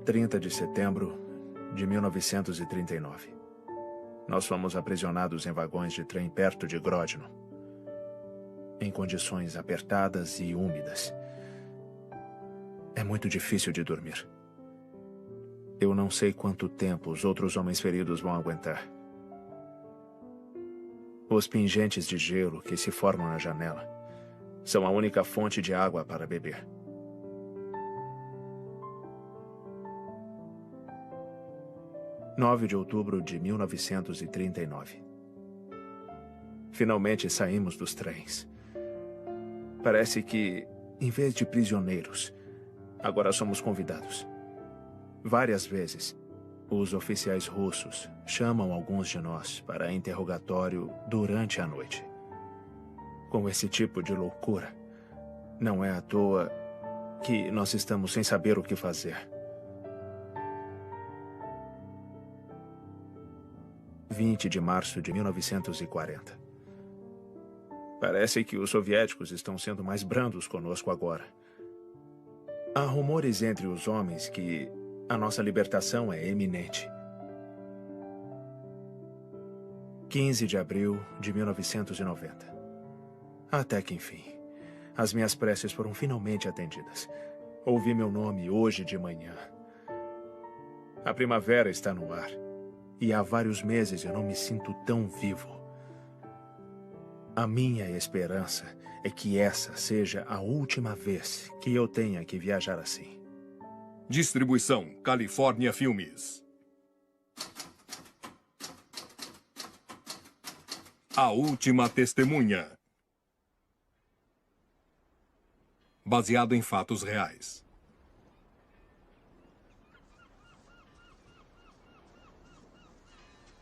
30 de setembro de 1939. Nós fomos aprisionados em vagões de trem perto de Grodno, em condições apertadas e úmidas. É muito difícil de dormir. Eu não sei quanto tempo os outros homens feridos vão aguentar. Os pingentes de gelo que se formam na janela são a única fonte de água para beber. – 9 de outubro de 1939. Finalmente saímos dos trens. Parece que, em vez de prisioneiros, agora somos convidados. Várias vezes, os oficiais russos chamam alguns de nós para interrogatório durante a noite. Com esse tipo de loucura, não é à toa que nós estamos sem saber o que fazer. 20 de março de 1940. Parece que os soviéticos estão sendo mais brandos conosco agora. Há rumores entre os homens que a nossa libertação é iminente. 15 de abril de 1990. Até que enfim, as minhas preces foram finalmente atendidas. Ouvi meu nome hoje de manhã. A primavera está no ar. E há vários meses eu não me sinto tão vivo. A minha esperança é que essa seja a última vez que eu tenha que viajar assim. Distribuição California Filmes. A Última Testemunha. Baseado em fatos reais.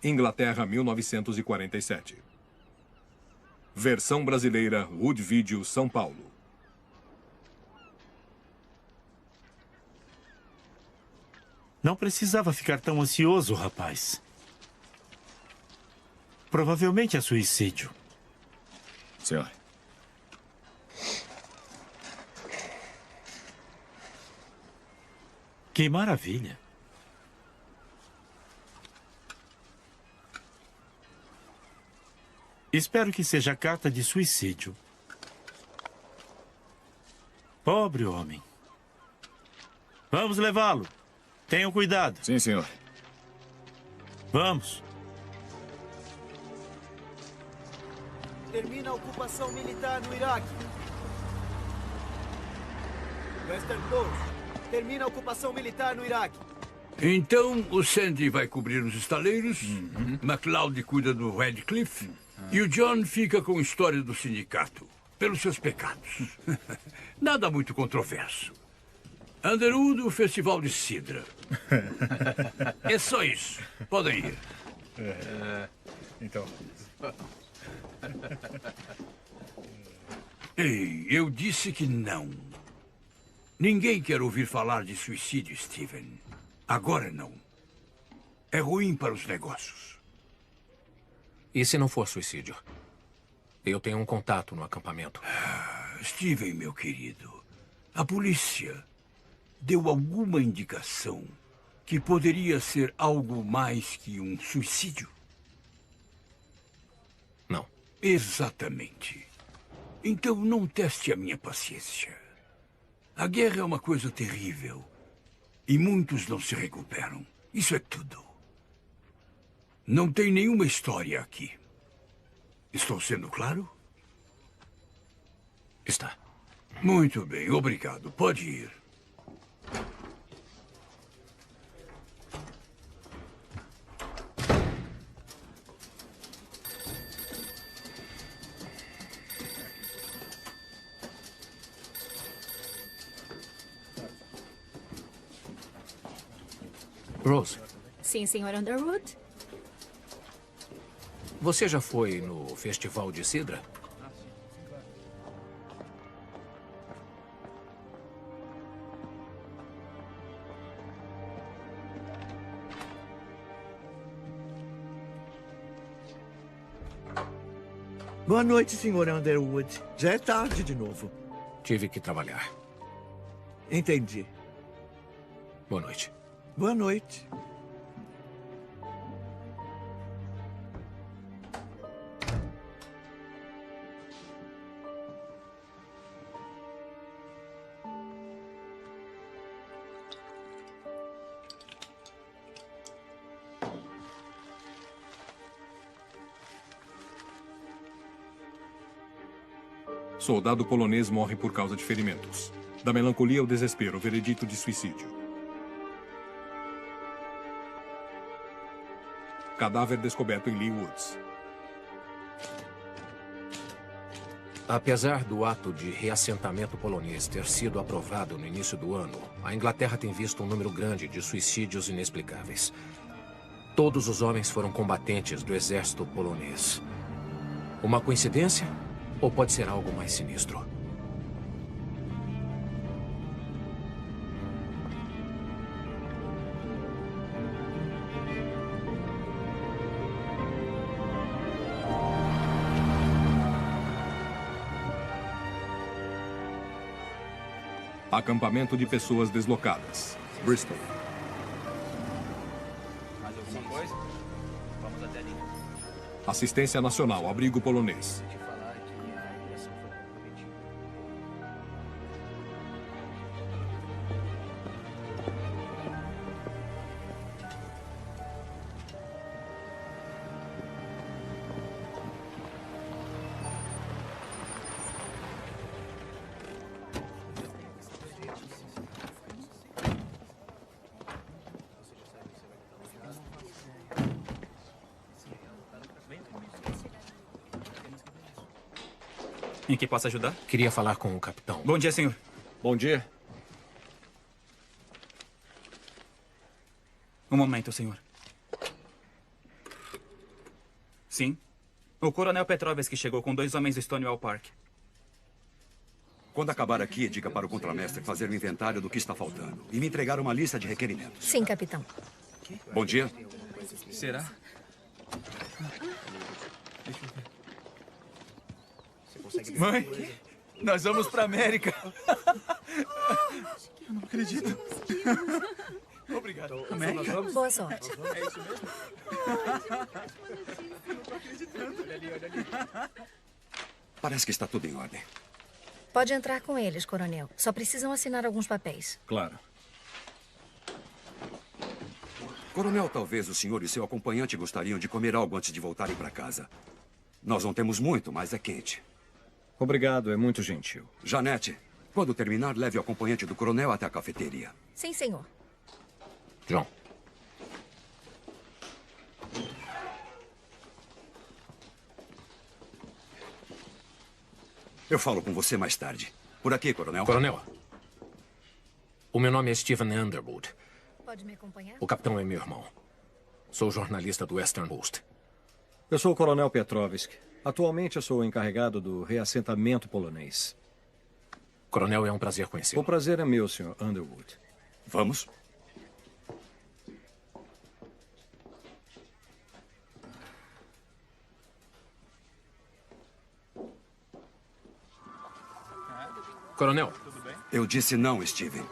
Inglaterra, 1947. Versão brasileira, Wood Video, São Paulo. Não precisava ficar tão ansioso, rapaz. Provavelmente é suicídio. Senhor. Que maravilha. Espero que seja carta de suicídio. Pobre homem. Vamos levá-lo. Tenham cuidado. Sim, senhor. Vamos. Termina a ocupação militar no Iraque. Western Close. Termina a ocupação militar no Iraque. Então, o Sandy vai cobrir os estaleiros, MacLeod cuida do Radcliffe, e o John fica com a história do sindicato, pelos seus pecados. Nada muito controverso. Underwood, o festival de Sidra. É só isso. Podem ir. Então... Ei, eu disse que não. Ninguém quer ouvir falar de suicídio, Steven. Agora não. É ruim para os negócios. E se não for suicídio? Eu tenho um contato no acampamento. Steven, meu querido, a polícia deu alguma indicação que poderia ser algo mais que um suicídio? Não. Exatamente. Então não teste a minha paciência. A guerra é uma coisa terrível. E muitos não se recuperam. Isso é tudo. Não tem nenhuma história aqui. Estou sendo claro? Está. Muito bem, obrigado. Pode ir. Rose, Sim, Sr. Underwood? você já foi no Festival de Sidra? Boa noite, Sr. Underwood. Já é tarde de novo. Tive que trabalhar. Entendi. Boa noite. Boa noite. Soldado polonês morre por causa de ferimentos. Da melancolia ao desespero, veredito de suicídio. Cadáver descoberto em Lee Woods. Apesar do ato de reassentamento polonês ter sido aprovado no início do ano, a Inglaterra tem visto um número grande de suicídios inexplicáveis. Todos os homens foram combatentes do exército polonês. Uma coincidência? Ou pode ser algo mais sinistro? Acampamento de pessoas deslocadas. Bristol. Mais alguma coisa? Vamos até ali. Assistência Nacional, abrigo polonês. Em que posso ajudar? Queria falar com o capitão. Bom dia, senhor. Bom dia. Um momento, senhor. Sim. O coronel Petrovski chegou com 2 homens do Stonewall Park. Quando acabar aqui, diga para o contramestre fazer um inventário do que está faltando e me entregar uma lista de requerimentos. Sim, capitão. Bom dia. Será? Mãe, nós vamos pra América. Eu não acredito. Obrigado. América? Boa sorte. É isso mesmo? Olha ali. Parece que está tudo em ordem. Pode entrar com eles, coronel. Só precisam assinar alguns papéis. Claro. Coronel, talvez o senhor e seu acompanhante gostariam de comer algo antes de voltarem para casa. Nós não temos muito, mas é quente. Obrigado, é muito gentil. Janete, quando terminar, leve o acompanhante do coronel até a cafeteria. Sim, senhor. John. Eu falo com você mais tarde. Por aqui, coronel. Coronel. O meu nome é Stephen Underwood. Pode me acompanhar? O capitão é meu irmão. Sou jornalista do Western Post. Eu sou o coronel Petrovski. Atualmente eu sou o encarregado do reassentamento polonês. Coronel, é um prazer conhecê-lo. O prazer é meu, Sr. Underwood. Vamos? Coronel. Eu disse não, Steven.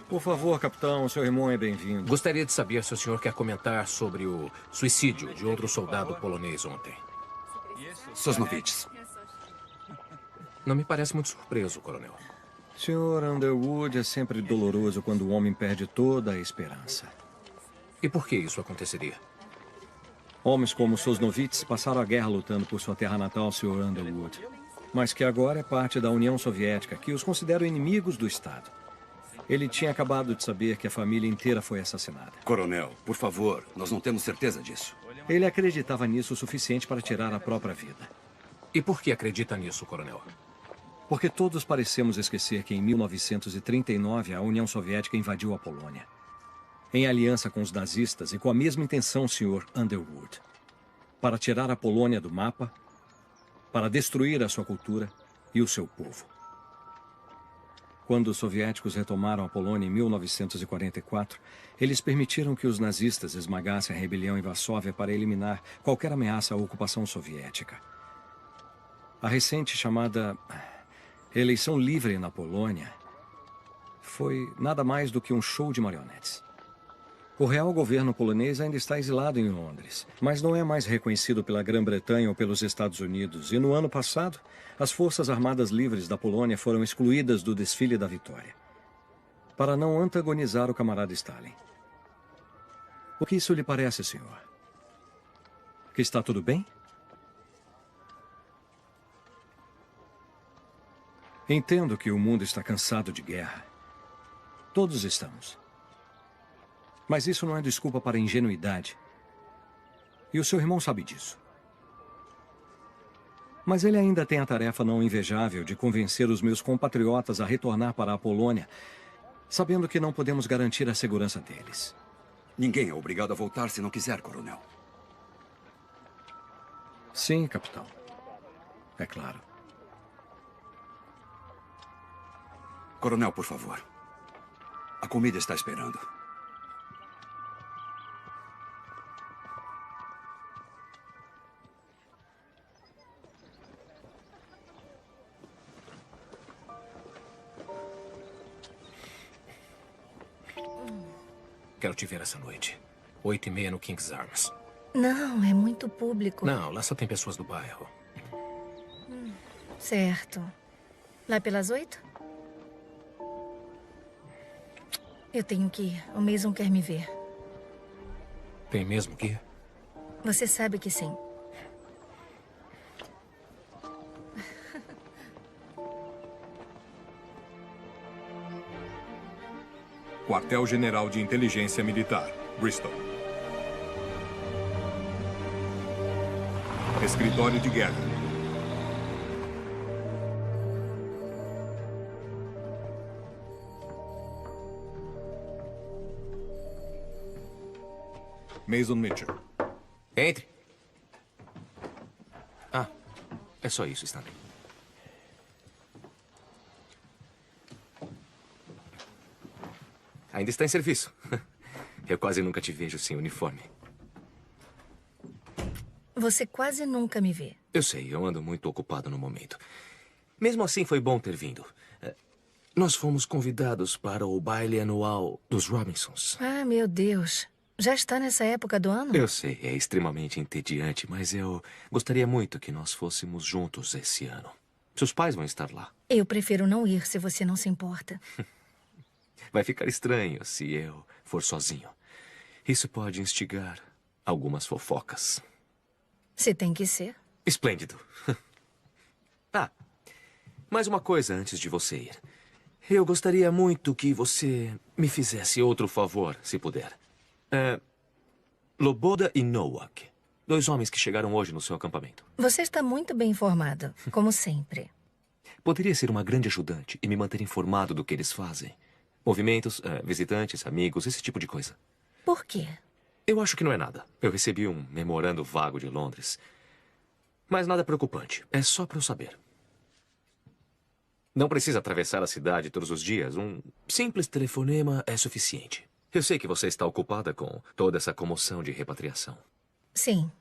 Por favor, capitão, seu irmão é bem-vindo. Gostaria de saber se o senhor quer comentar sobre o suicídio de outro soldado polonês ontem. Sosnovitz. Não me parece muito surpreso, coronel. Sr. Underwood, é sempre doloroso quando o homem perde toda a esperança. E por que isso aconteceria? Homens como Sosnovitz passaram a guerra lutando por sua terra natal, Sr. Underwood. Mas que agora é parte da União Soviética, que os considera inimigos do Estado. Ele tinha acabado de saber que a família inteira foi assassinada. Coronel, por favor, nós não temos certeza disso. Ele acreditava nisso o suficiente para tirar a própria vida. E por que acredita nisso, coronel? Porque todos parecemos esquecer que em 1939 a União Soviética invadiu a Polônia. Em aliança com os nazistas e com a mesma intenção, Sr. Underwood. Para tirar a Polônia do mapa, para destruir a sua cultura e o seu povo. Quando os soviéticos retomaram a Polônia em 1944, eles permitiram que os nazistas esmagassem a rebelião em Varsóvia para eliminar qualquer ameaça à ocupação soviética. A recente chamada eleição livre na Polônia foi nada mais do que um show de marionetes. O real governo polonês ainda está exilado em Londres, mas não é mais reconhecido pela Grã-Bretanha ou pelos Estados Unidos. E no ano passado, as Forças Armadas Livres da Polônia foram excluídas do desfile da vitória, para não antagonizar o camarada Stalin. O que isso lhe parece, senhor? Que está tudo bem? Entendo que o mundo está cansado de guerra. Todos estamos. Mas isso não é desculpa para ingenuidade. E o seu irmão sabe disso. Mas ele ainda tem a tarefa não invejável de convencer os meus compatriotas a retornar para a Polônia, sabendo que não podemos garantir a segurança deles. Ninguém é obrigado a voltar se não quiser, coronel. Sim, capitão. É claro. Coronel, por favor. A comida está esperando. Quero te ver essa noite. 8h30 no King's Arms. Não, é muito público. Não, lá só tem pessoas do bairro. Certo. Lá pelas 8? Eu tenho que ir. O Mason quer me ver. Tem mesmo que ir? Você sabe que sim. Quartel-General de Inteligência Militar, Bristol. Escritório de Guerra. Mason Mitchell. Entre. Ah, é só isso, Stanley. Ainda está em serviço. Eu quase nunca te vejo sem uniforme. Você quase nunca me vê. Eu sei, eu ando muito ocupado no momento. Mesmo assim, foi bom ter vindo. Nós fomos convidados para o baile anual dos Robinsons. Ah, meu Deus. Já está nessa época do ano? Eu sei, é extremamente entediante, mas eu gostaria muito que nós fôssemos juntos esse ano. Seus pais vão estar lá. Eu prefiro não ir, se você não se importa. Vai ficar estranho se eu for sozinho. Isso pode instigar algumas fofocas. Se tem que ser. Esplêndido. Ah, mais uma coisa antes de você ir. Eu gostaria muito que você me fizesse outro favor, se puder. Loboda e Nowak. 2 homens que chegaram hoje no seu acampamento. Você está muito bem informado, como sempre. Poderia ser uma grande ajudante e me manter informado do que eles fazem. Movimentos, visitantes, amigos, esse tipo de coisa. Por quê? Eu acho que não é nada. Eu recebi um memorando vago de Londres. Mas nada preocupante. É só para eu saber. Não precisa atravessar a cidade todos os dias. Um simples telefonema é suficiente. Eu sei que você está ocupada com toda essa comoção de repatriação. Sim.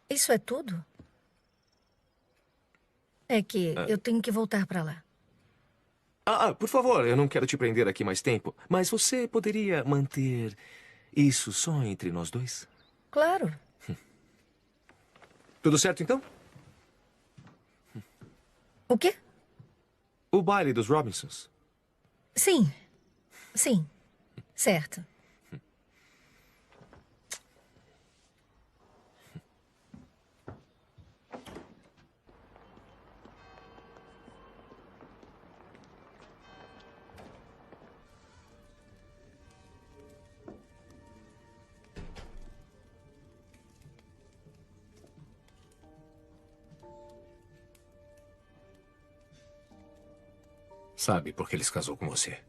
Isso é tudo? É que eu tenho que voltar para lá. Por favor, eu não quero te prender aqui mais tempo, mas você poderia manter isso só entre nós dois? Claro. Tudo certo, então? O quê? O baile dos Robinsons. Sim. Sim. Certo. Sabe por que ele se casou com você?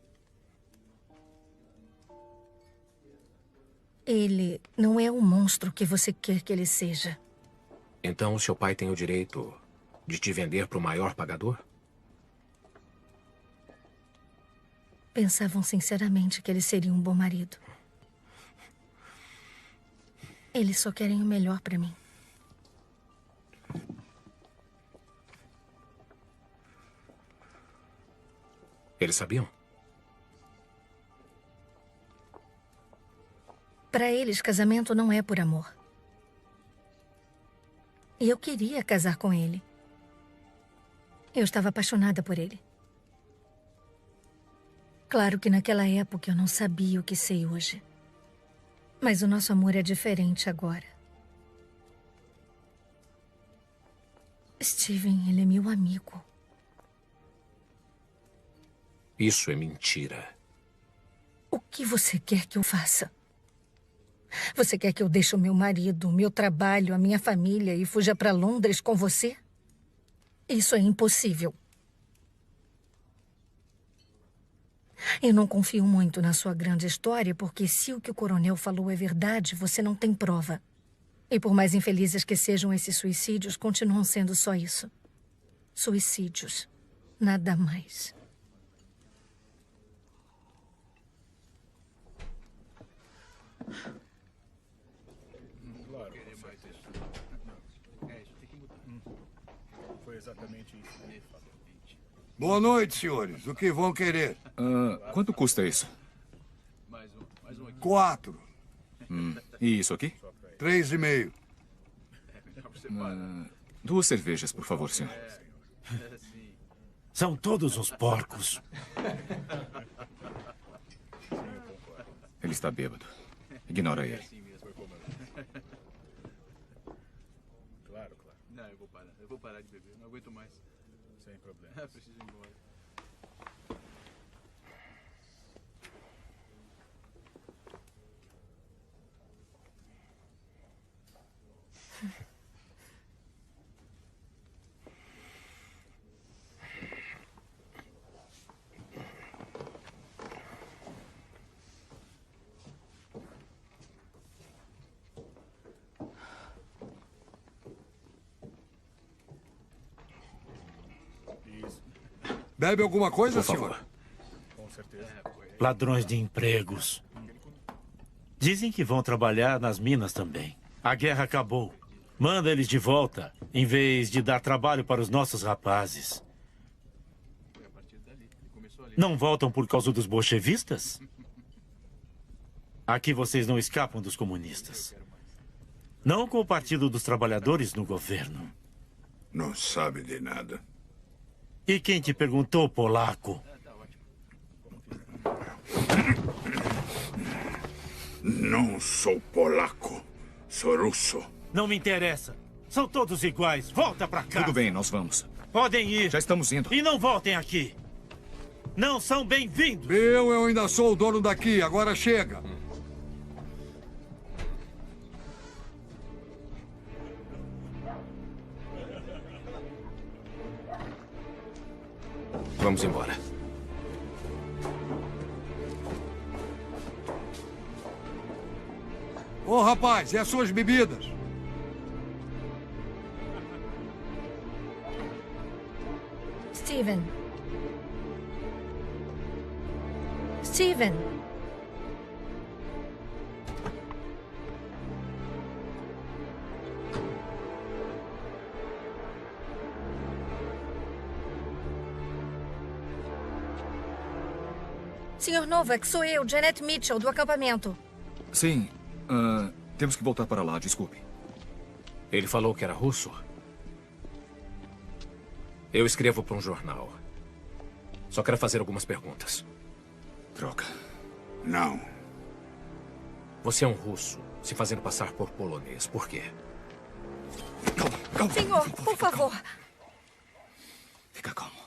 Ele não é o monstro que você quer que ele seja. Então, seu pai tem o direito de te vender para o maior pagador? Pensavam sinceramente que ele seria um bom marido. Eles só querem o melhor para mim. Eles sabiam? Para eles, casamento não é por amor. E eu queria casar com ele. Eu estava apaixonada por ele. Claro que naquela época eu não sabia o que sei hoje. Mas o nosso amor é diferente agora. Steven, ele é meu amigo. Isso é mentira. O que você quer que eu faça? Você quer que eu deixe o meu marido, o meu trabalho, a minha família e fuja para Londres com você? Isso é impossível. Eu não confio muito na sua grande história, porque se o que o coronel falou é verdade, você não tem prova. E por mais infelizes que sejam esses suicídios, continuam sendo só isso. Suicídios. Nada mais. Boa noite, senhores. O que vão querer? Quanto custa isso? 4. E isso aqui? 3,5. 2 cervejas, por favor, senhor. São todos uns porcos. Ele está bêbado. Ignora ele. Claro. Não, eu vou parar. Eu vou parar de beber. Não aguento mais. Sem problema. Preciso ir embora. Bebe alguma coisa, Por favor. senhor? Com certeza. Ladrões de empregos. Dizem que vão trabalhar nas minas também. A guerra acabou. Manda eles de volta, em vez de dar trabalho para os nossos rapazes. Não voltam por causa dos bolchevistas? Aqui vocês não escapam dos comunistas. Não com o Partido dos Trabalhadores no governo. Não sabe de nada. E quem te perguntou, polaco? Não sou polaco. Sou russo. Não me interessa. São todos iguais. Volta pra cá. Tudo bem, nós vamos. Podem ir. Já estamos indo. E não voltem aqui. Não são bem-vindos. Eu ainda sou o dono daqui. Agora chega. Vamos embora. Ô, rapaz, e as suas bebidas? Steven. Steven. Senhor Novak, sou eu, Janet Mitchell, do acampamento. Sim. Temos que voltar para lá, desculpe. Ele falou que era russo? Eu escrevo para um jornal. Só quero fazer algumas perguntas. Droga. Não. Você é um russo, se fazendo passar por polonês. Por quê? Calma. Senhor, por favor. Fica calmo.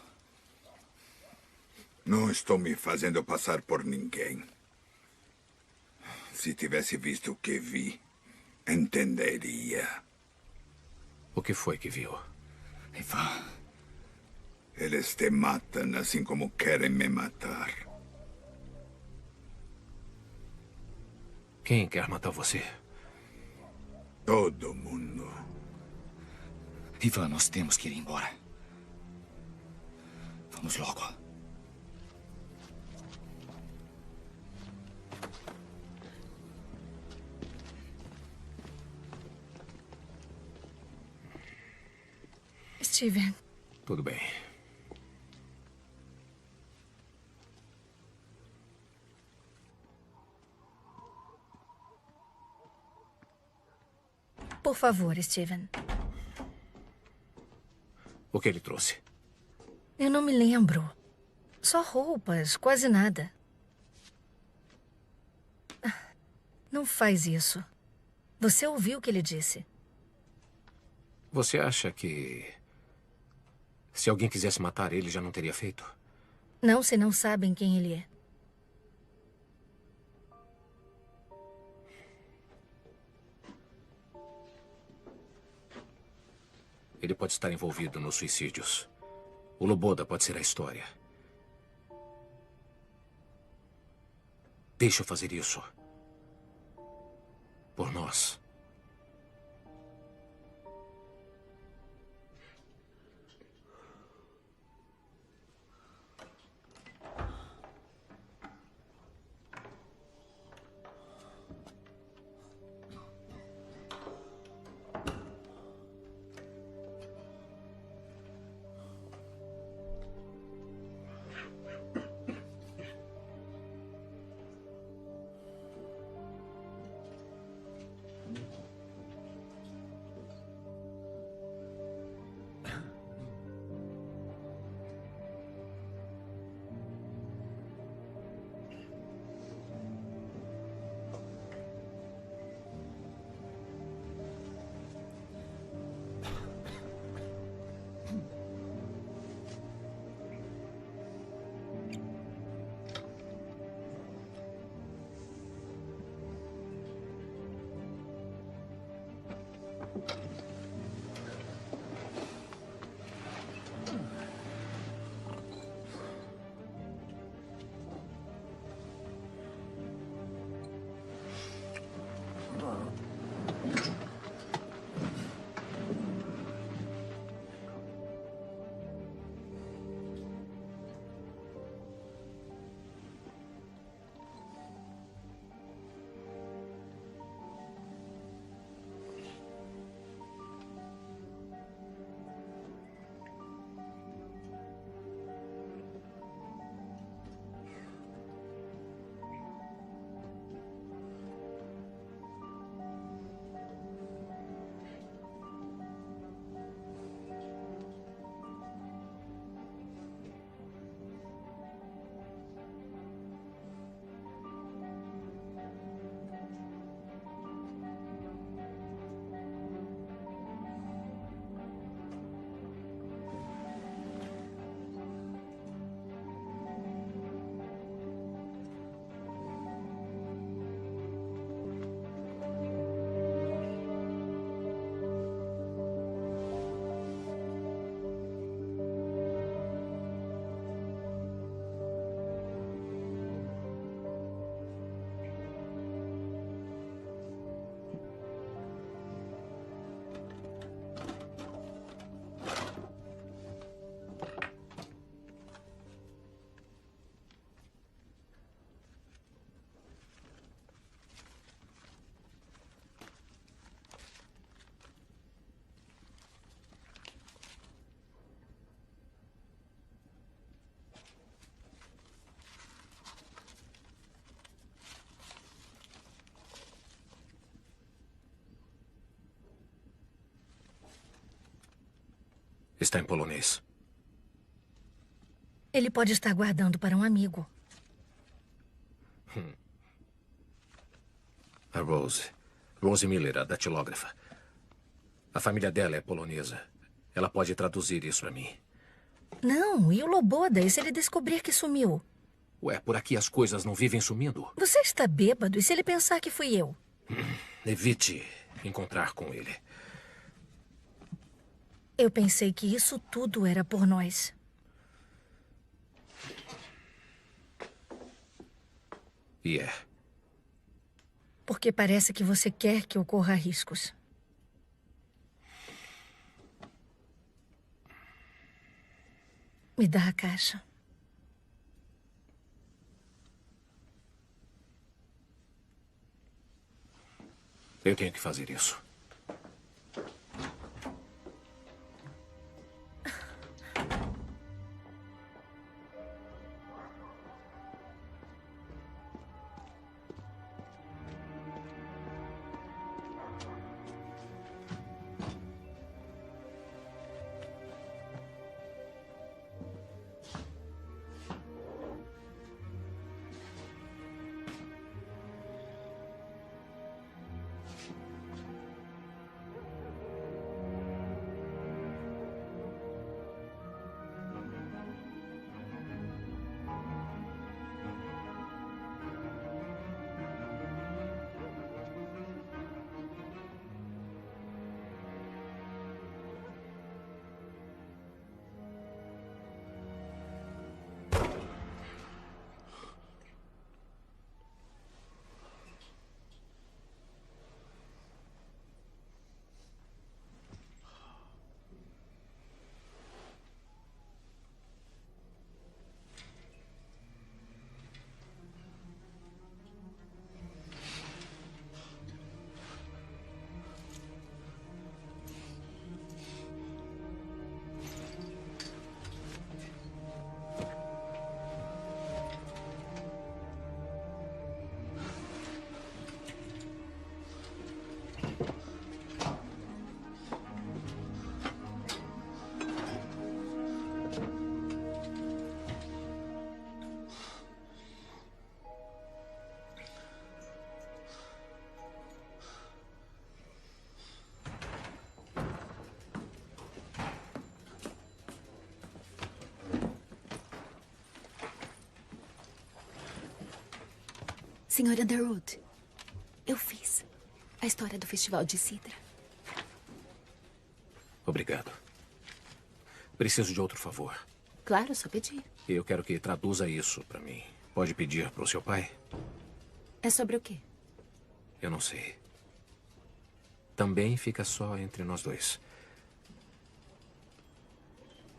Não estou me fazendo passar por ninguém. Se tivesse visto o que vi, entenderia. O que foi que viu? Ivan. Eles te matam assim como querem me matar. Quem quer matar você? Todo mundo. Ivan, nós temos que ir embora. Vamos logo. Steven. Tudo bem. favor, Steven. O que ele trouxe? Eu não me lembro. Só roupas, quase nada. Não faz isso. Você ouviu o que ele disse? Você acha que... se alguém quisesse matar ele, já não teria feito? Não, se não sabem quem ele é. Ele pode estar envolvido nos suicídios. O Loboda pode ser a história. Deixa eu fazer isso. Por nós. Está em polonês. Ele pode estar guardando para um amigo. A Rose. Rose Miller, a datilógrafa. A família dela é polonesa. Ela pode traduzir isso para mim. Não, e o Loboda? E se ele descobrir que sumiu? Ué, por aqui as coisas não vivem sumindo? Você está bêbado? E se ele pensar que fui eu? Evite encontrar com ele. Eu pensei que isso tudo era por nós. E é. Porque parece que você quer que eu corra riscos. Me dá a caixa. Eu tenho que fazer isso. Senhor Underwood, eu fiz a história do Festival de Cidra. Obrigado. Preciso de outro favor. Claro, só pedir. Eu quero que traduza isso para mim. Pode pedir para o seu pai? É sobre o quê? Eu não sei. Também fica só entre nós dois.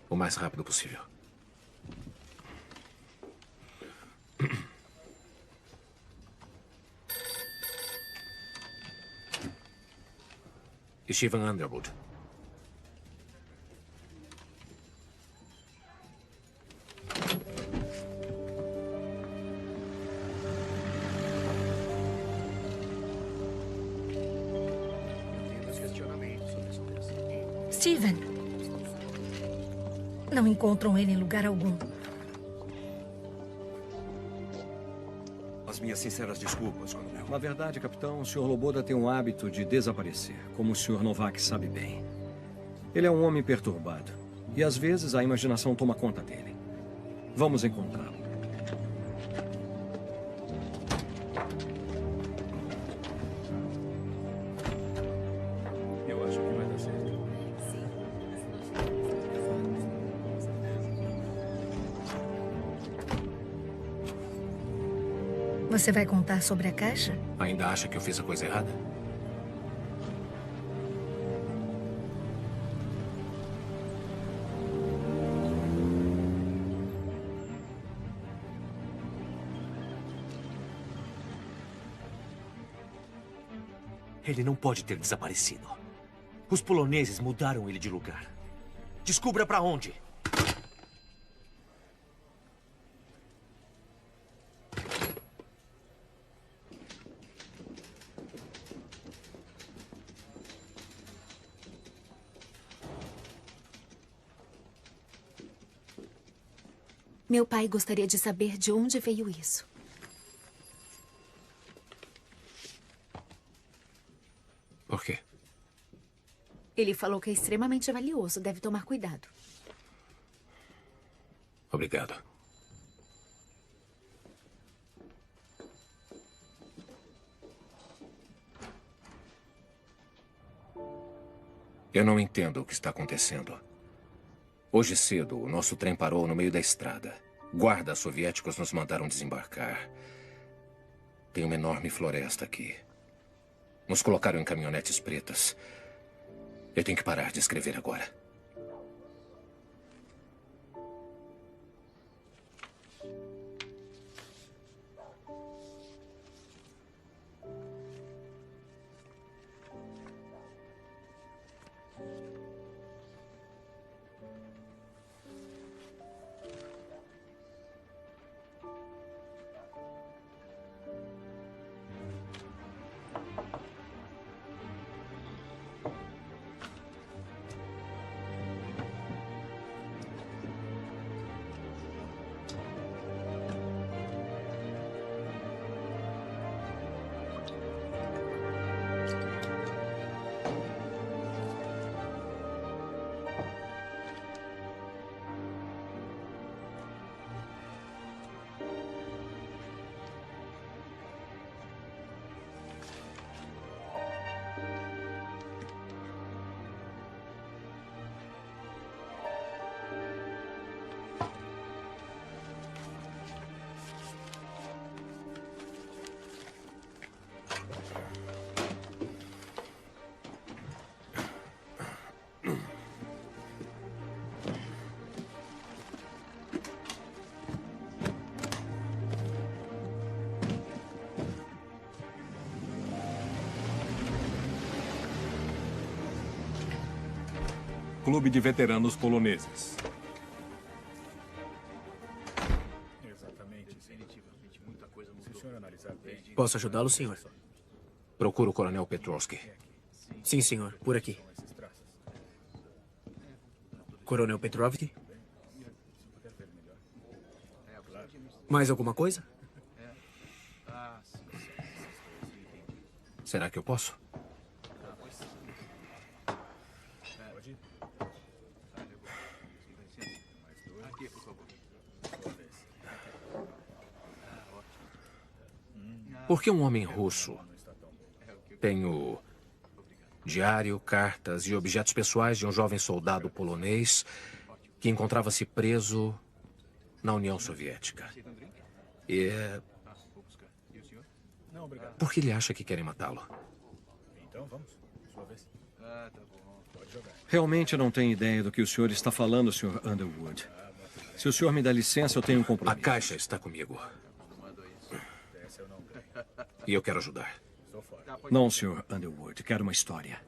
O mais rápido possível. Stephen Underwood. Steven. Não encontram ele em lugar algum. As minhas sinceras desculpas, coronel. Na verdade, capitão, o Sr. Loboda tem um hábito de desaparecer, como o Sr. Novak sabe bem. Ele é um homem perturbado, e às vezes a imaginação toma conta dele. Vamos encontrá-lo. Eu acho que vai dar certo. Você vai contar sobre a caixa? Ainda acha que eu fiz a coisa errada? Ele não pode ter desaparecido. Os poloneses mudaram ele de lugar. Descubra para onde. Meu pai gostaria de saber de onde veio isso. Por quê? Ele falou que é extremamente valioso. Deve tomar cuidado. Obrigado. Eu não entendo o que está acontecendo. Hoje cedo, o nosso trem parou no meio da estrada. Guardas soviéticos nos mandaram desembarcar. Tem uma enorme floresta aqui. Nos colocaram em caminhonetes pretas. Eu tenho que parar de escrever agora. Clube de Veteranos Poloneses. Posso ajudá-lo, senhor? Procuro o Coronel Petrovsky. Sim, senhor. Por aqui. Coronel Petrovsky? Mais alguma coisa? Será que eu posso? Por que um homem russo tem o diário, cartas e objetos pessoais de um jovem soldado polonês que encontrava-se preso na União Soviética? E por que ele acha que querem matá-lo? Realmente não tenho ideia do que o senhor está falando, Sr. Underwood. Se o senhor me dá licença, eu tenho um compromisso. A caixa está comigo. E eu quero ajudar. Não, Sr. Underwood. Quero uma história.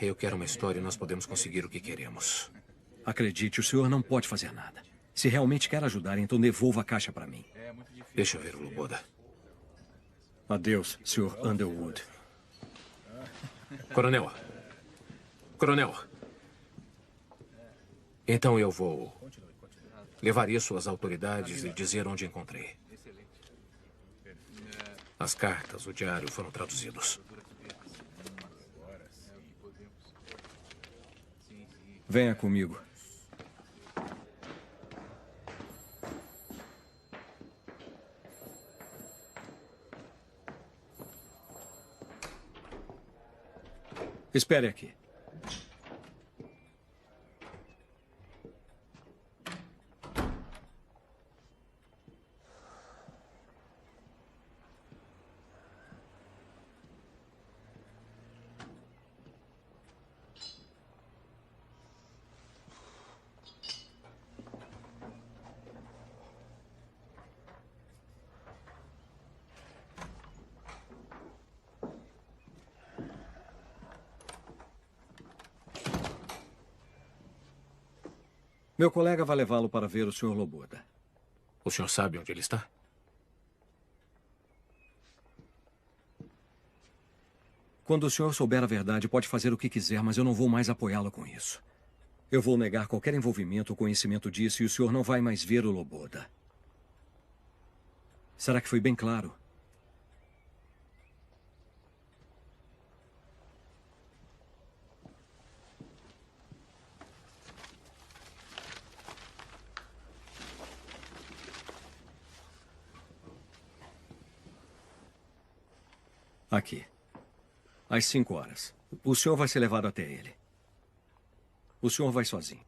Eu quero uma história e nós podemos conseguir o que queremos. Acredite, o senhor não pode fazer nada. Se realmente quer ajudar, então devolva a caixa para mim. Deixa eu ver o Loboda. Adeus, Sr. Underwood. Coronel. Coronel. Então eu vou levar isso às autoridades e dizer onde encontrei. As cartas, o diário foram traduzidos. Venha comigo. Espere aqui. Meu colega vai levá-lo para ver o Sr. Loboda. O senhor sabe onde ele está? Quando o senhor souber a verdade, pode fazer o que quiser, mas eu não vou mais apoiá-lo com isso. Eu vou negar qualquer envolvimento ou conhecimento disso e o senhor não vai mais ver o Loboda. Será que foi bem claro? Aqui. Às 5 horas. O senhor vai ser levado até ele. O senhor vai sozinho.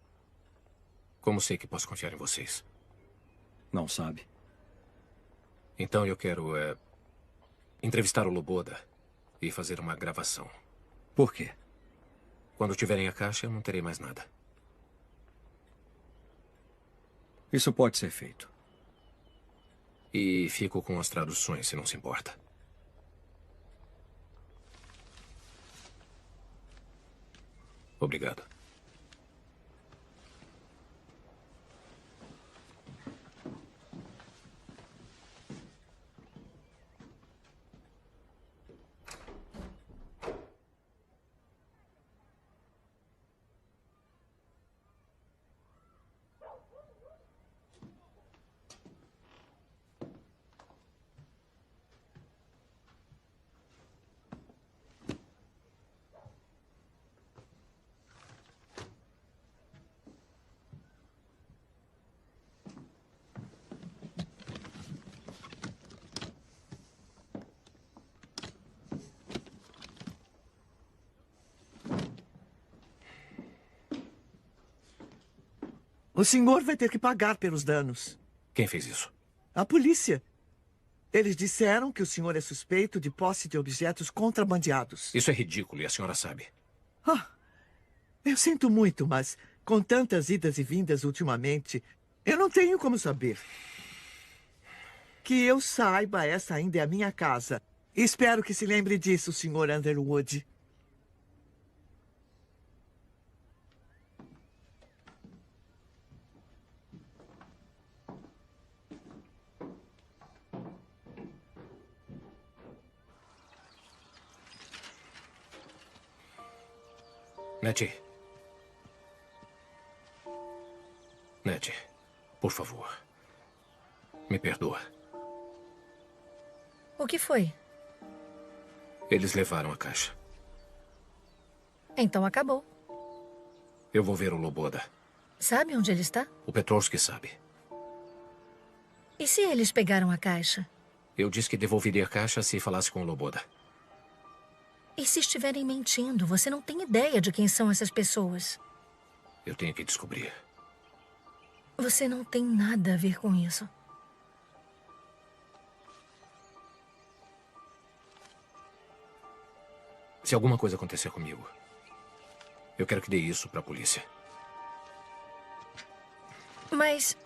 Como sei que posso confiar em vocês? Não sabe. Então eu quero entrevistar o Loboda e fazer uma gravação. Por quê? Quando tiverem a caixa, eu não terei mais nada. Isso pode ser feito. E fico com as traduções, se não se importa. Obrigado. O senhor vai ter que pagar pelos danos. Quem fez isso? A polícia. Eles disseram que o senhor é suspeito de posse de objetos contrabandeados. Isso é ridículo e a senhora sabe. Eu sinto muito, mas com tantas idas e vindas ultimamente, eu não tenho como saber. Que eu saiba, essa ainda é a minha casa. Espero que se lembre disso, Sr. Underwood. Nettie. Nettie, por favor. Me perdoa. O que foi? Eles levaram a caixa. Então acabou. Eu vou ver o Loboda. Sabe onde ele está? O Petrovski sabe. E se eles pegaram a caixa? Eu disse que devolveria a caixa se falasse com o Loboda. E se estiverem mentindo? Você não tem ideia de quem são essas pessoas. Eu tenho que descobrir. Você não tem nada a ver com isso. Se alguma coisa acontecer comigo, eu quero que dê isso para a polícia. Mas...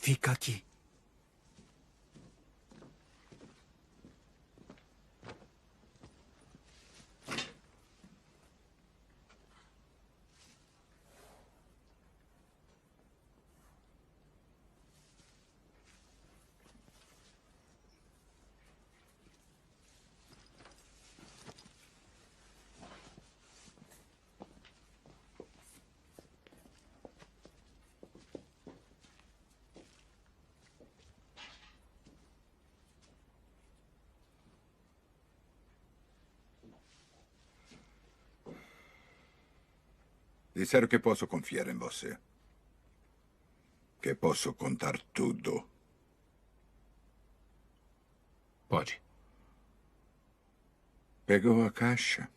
Fica aqui. Disseram que posso confiar em você. Que posso contar tudo. Pode. Pegou a caixa.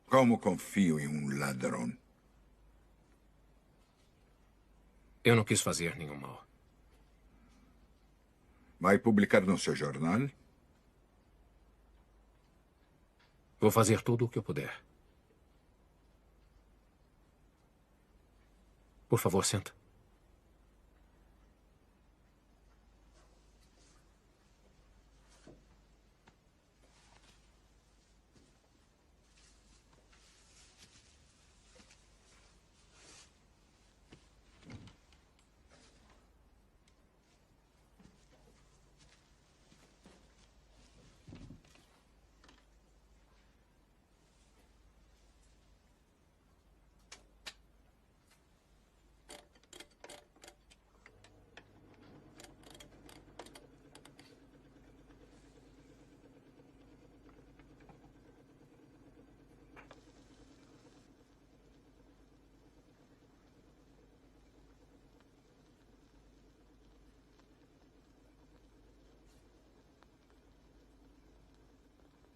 Como confio em um ladrão? Eu não quis fazer nenhum mal. Vai publicar no seu jornal? Vou fazer tudo o que eu puder. Por favor, senta.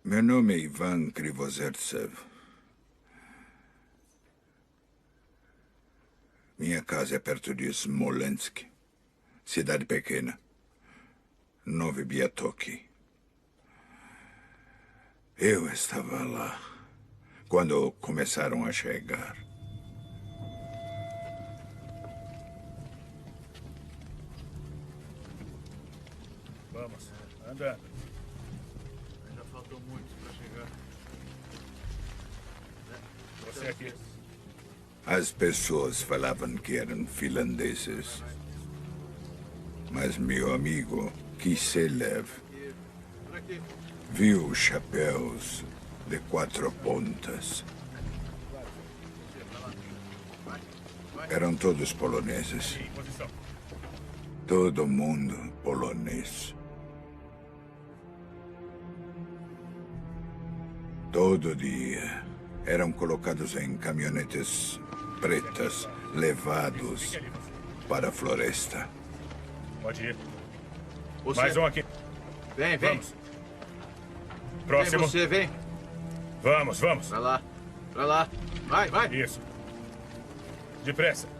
Meu nome é Ivan Krivozertsev. Minha casa é perto de Smolensk, cidade pequena. Novi Biatoki. Eu estava lá quando começaram a chegar. Vamos, andando. Ainda faltam muitos para chegar. Você aqui. As pessoas falavam que eram finlandeses. Mas meu amigo Kiselev viu chapéus de 4 pontas. Eram todos poloneses. Todo mundo polonês. Todo dia eram colocados em caminhonetes pretas, levados para a floresta. Pode ir. Você. Mais um aqui. Vem, vem. Vamos. Próximo. Vem você, vem. Vamos, vamos. Pra lá. Pra lá. Vai, vai. Isso. Depressa.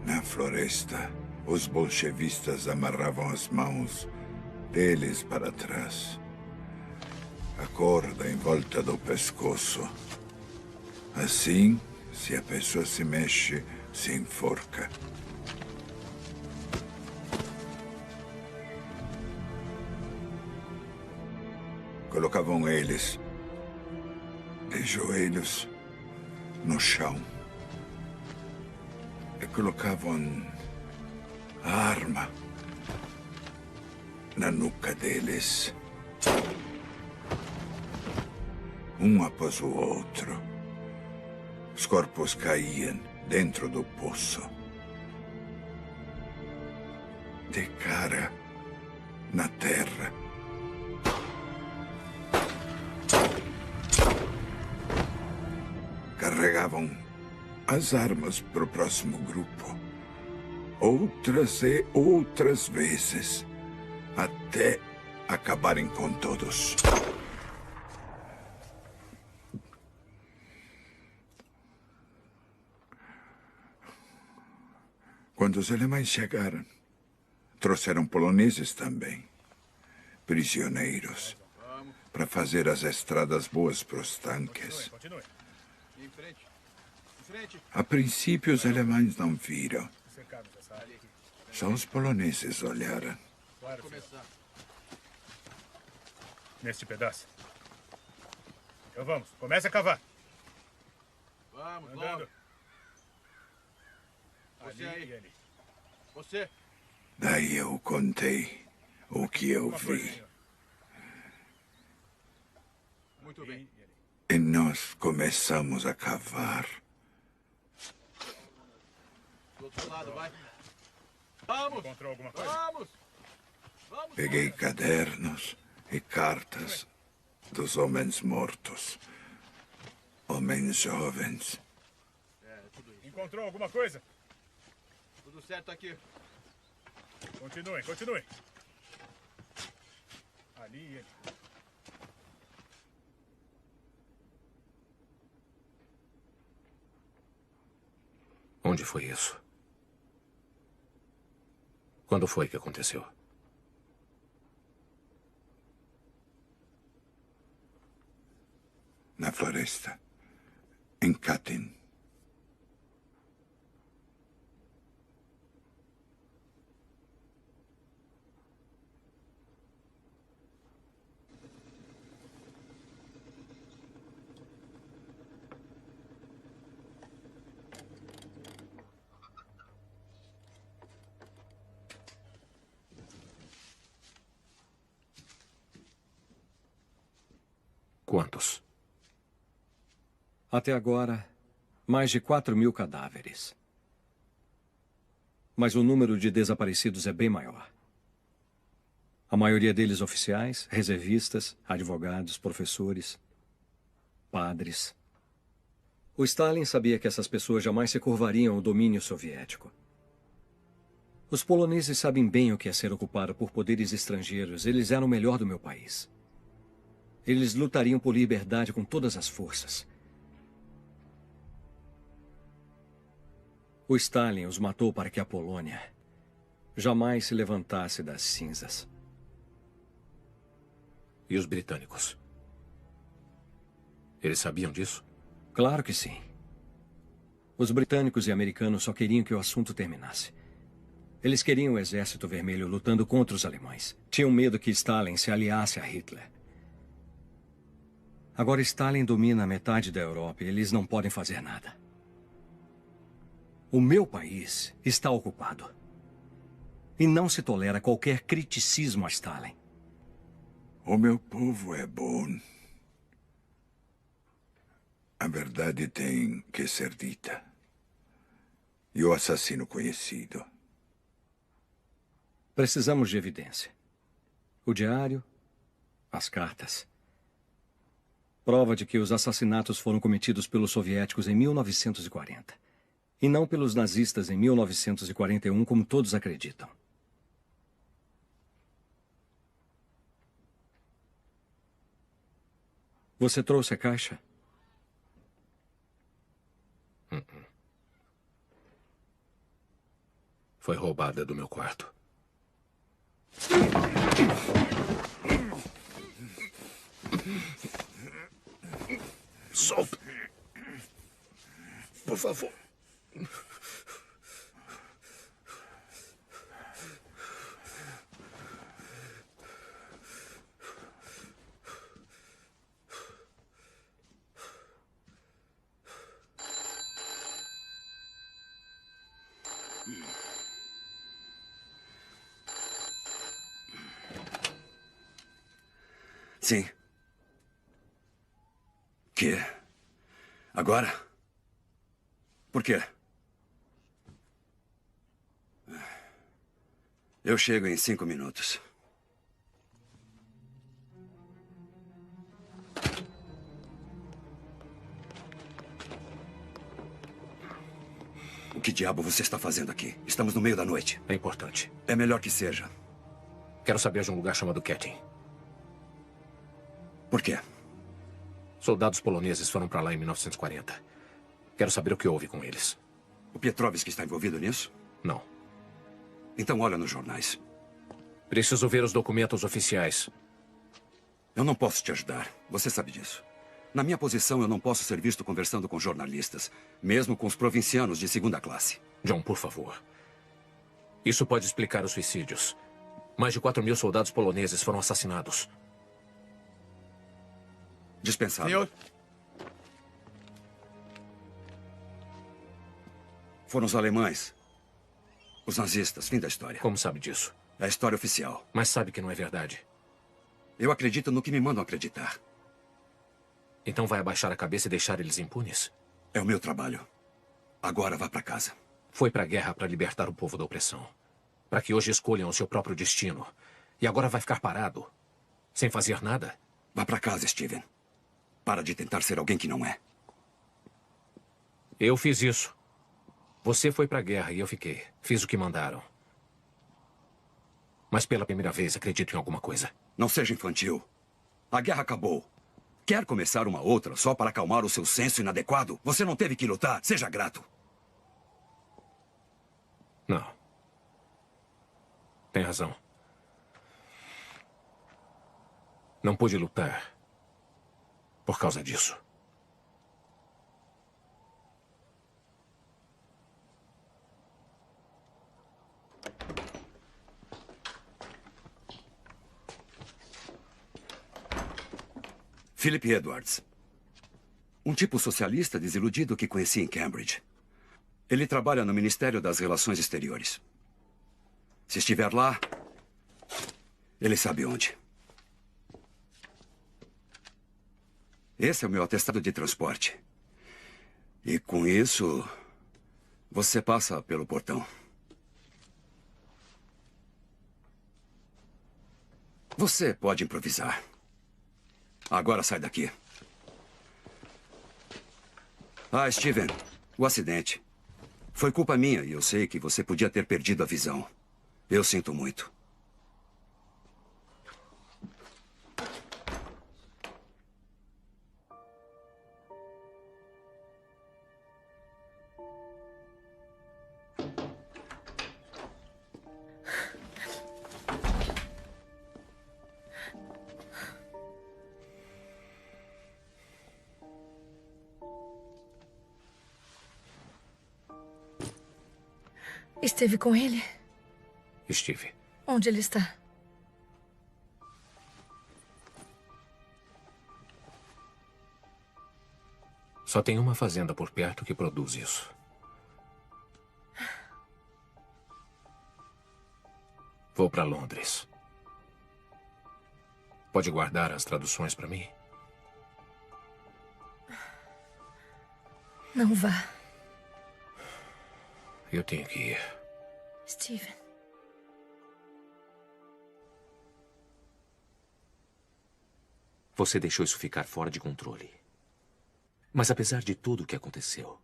Na floresta, os bolchevistas amarravam as mãos deles para trás. A corda em volta do pescoço. Assim, se a pessoa se mexe, se enforca. Colocavam eles de joelhos no chão. E colocavam a arma na nuca deles. Um após o outro. Os corpos caíam dentro do poço. De cara na terra. Carregavam as armas para o próximo grupo. Outras e outras vezes. Até acabarem com todos. Quando os alemães chegaram, trouxeram poloneses também. Prisioneiros. Para fazer as estradas boas para os tanques. Em frente. Em frente. A princípio, os alemães não viram. Só os poloneses olharam. Claro, neste pedaço. Então vamos, comece a cavar. Vamos, andando. logo. Você Ali aí. e ali. Você. Daí eu contei o que eu vi. Muito bem. E nós começamos a cavar. Do outro lado, vai. Vamos. Encontrou alguma coisa? Vamos. Vamos. Peguei cadernos e cartas dos homens mortos. Homens jovens. É, tudo isso. Encontrou alguma coisa? Tudo certo aqui. Continuem, continuem. Ali e ali. Onde foi isso? Quando foi que aconteceu? Na floresta. Em Katyn. Quantos? Até agora, mais de 4.000 cadáveres. Mas o número de desaparecidos é bem maior. A maioria deles oficiais, reservistas, advogados, professores, padres. O Stalin sabia que essas pessoas jamais se curvariam ao domínio soviético. Os poloneses sabem bem o que é ser ocupado por poderes estrangeiros. Eles eram o melhor do meu país. Eles lutariam por liberdade com todas as forças. O Stalin os matou para que a Polônia jamais se levantasse das cinzas. E os britânicos? Eles sabiam disso? Claro que sim. Os britânicos e americanos só queriam que o assunto terminasse. Eles queriam o Exército Vermelho lutando contra os alemães. Tinham medo que Stalin se aliasse a Hitler. Agora Stalin domina metade da Europa e eles não podem fazer nada. O meu país está ocupado. E não se tolera qualquer criticismo a Stalin. O meu povo é bom. A verdade tem que ser dita. E o assassino conhecido. Precisamos de evidência. O diário, as cartas. Prova de que os assassinatos foram cometidos pelos soviéticos em 1940. E não pelos nazistas em 1941, como todos acreditam. Você trouxe a caixa? Foi roubada do meu quarto. Solta. Por favor. Sim. Que? Agora? Por quê? Eu chego em 5 minutos. O que diabo você está fazendo aqui? Estamos no meio da noite. É importante. É melhor que seja. Quero saber de um lugar chamado Katyn. Por quê? Soldados poloneses foram para lá em 1940. Quero saber o que houve com eles. O Petrovski está envolvido nisso? Não. Então olha nos jornais. Preciso ver os documentos oficiais. Eu não posso te ajudar. Você sabe disso. Na minha posição, eu não posso ser visto conversando com jornalistas, mesmo com os provincianos de segunda classe. John, por favor. Isso pode explicar os suicídios. Mais de 4.000 soldados poloneses foram assassinados. Dispensado. Senhor. Foram os alemães. Os nazistas. Fim da história. Como sabe disso? É a história oficial. Mas sabe que não é verdade. Eu acredito no que me mandam acreditar. Então vai abaixar a cabeça e deixar eles impunes? É o meu trabalho. Agora vá para casa. Foi para a guerra para libertar o povo da opressão. Para que hoje escolham o seu próprio destino. E agora vai ficar parado? Sem fazer nada? Vá para casa, Steven. Para de tentar ser alguém que não é. Eu fiz isso. Você foi para a guerra e eu fiquei. Fiz o que mandaram. Mas pela primeira vez acredito em alguma coisa. Não seja infantil. A guerra acabou. Quer começar uma outra só para acalmar o seu senso inadequado? Você não teve que lutar. Seja grato. Não. Tem razão. Não pude lutar por causa disso. Philip Edwards. Um tipo socialista desiludido que conheci em Cambridge. Ele trabalha no Ministério das Relações Exteriores. Se estiver lá, ele sabe onde. Esse é o meu atestado de transporte. E com isso, você passa pelo portão. Você pode improvisar. Agora sai daqui. Ah, Steven, o acidente. Foi culpa minha e eu sei que você podia ter perdido a visão. Eu sinto muito. Esteve com ele? Estive. Onde ele está? Só tem uma fazenda por perto que produz isso. Vou para Londres. Pode guardar as traduções para mim? Não vá. Eu tenho que ir. Steven. Você deixou isso ficar fora de controle. Mas apesar de tudo o que aconteceu,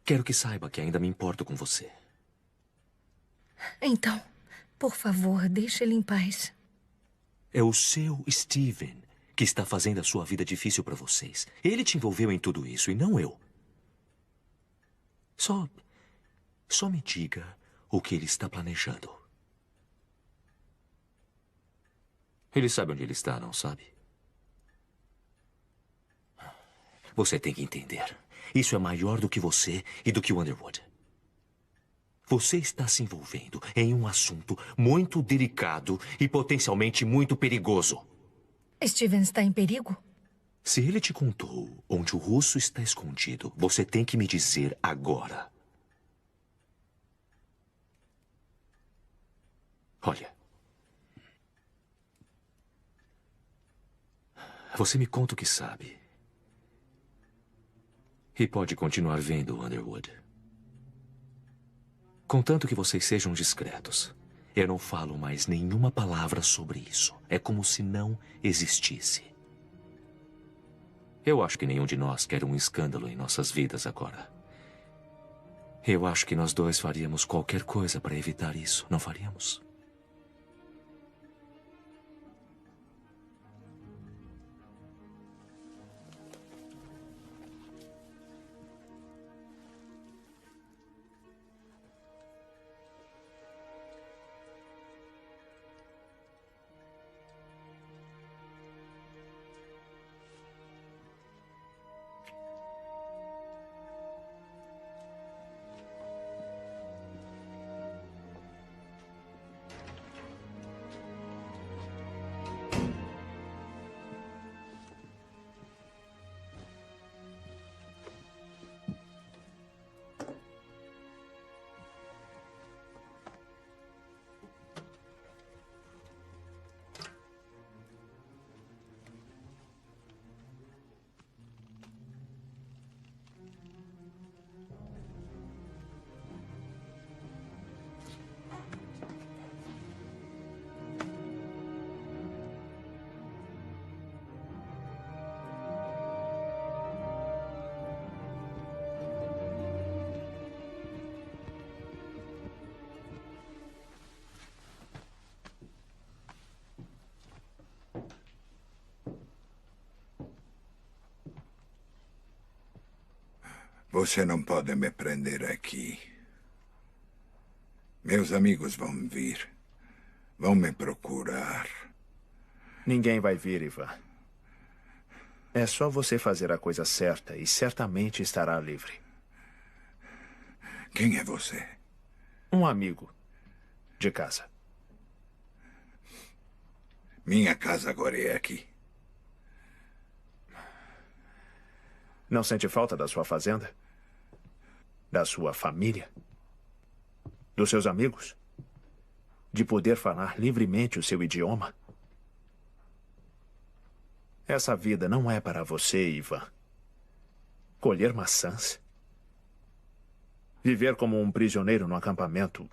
quero que saiba que ainda me importo com você. Então, por favor, deixe ele em paz. É o seu Steven que está fazendo a sua vida difícil para vocês. Ele te envolveu em tudo isso e não eu. Só me diga o que ele está planejando. Ele sabe onde ele está, não sabe? Você tem que entender. Isso é maior do que você e do que o Underwood. Você está se envolvendo em um assunto muito delicado e potencialmente muito perigoso. Steven está em perigo? Se ele te contou onde o russo está escondido, você tem que me dizer agora. Olha. Você me conta o que sabe. E pode continuar vendo, Underwood. Contanto que vocês sejam discretos. Eu não falo mais nenhuma palavra sobre isso. É como se não existisse. Eu acho que nenhum de nós quer um escândalo em nossas vidas agora. Eu acho que nós dois faríamos qualquer coisa para evitar isso, não faríamos? Você não pode me prender aqui. Meus amigos vão vir. Vão me procurar. Ninguém vai vir, Ivan. É só você fazer a coisa certa e certamente estará livre. Quem é você? Um amigo de casa. Minha casa agora é aqui. Não sente falta da sua fazenda? Da sua família? Dos seus amigos? De poder falar livremente o seu idioma? Essa vida não é para você, Ivan. Colher maçãs? Viver como um prisioneiro no acampamento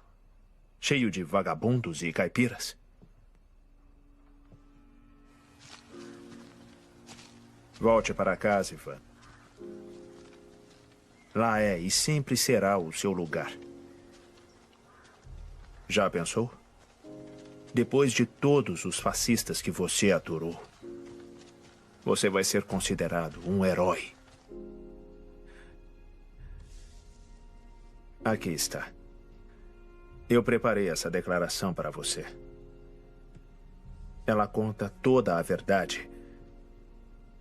cheio de vagabundos e caipiras? Volte para casa, Ivan. Lá é e sempre será o seu lugar. Já pensou? Depois de todos os fascistas que você aturou, você vai ser considerado um herói. Aqui está. Eu preparei essa declaração para você. Ela conta toda a verdade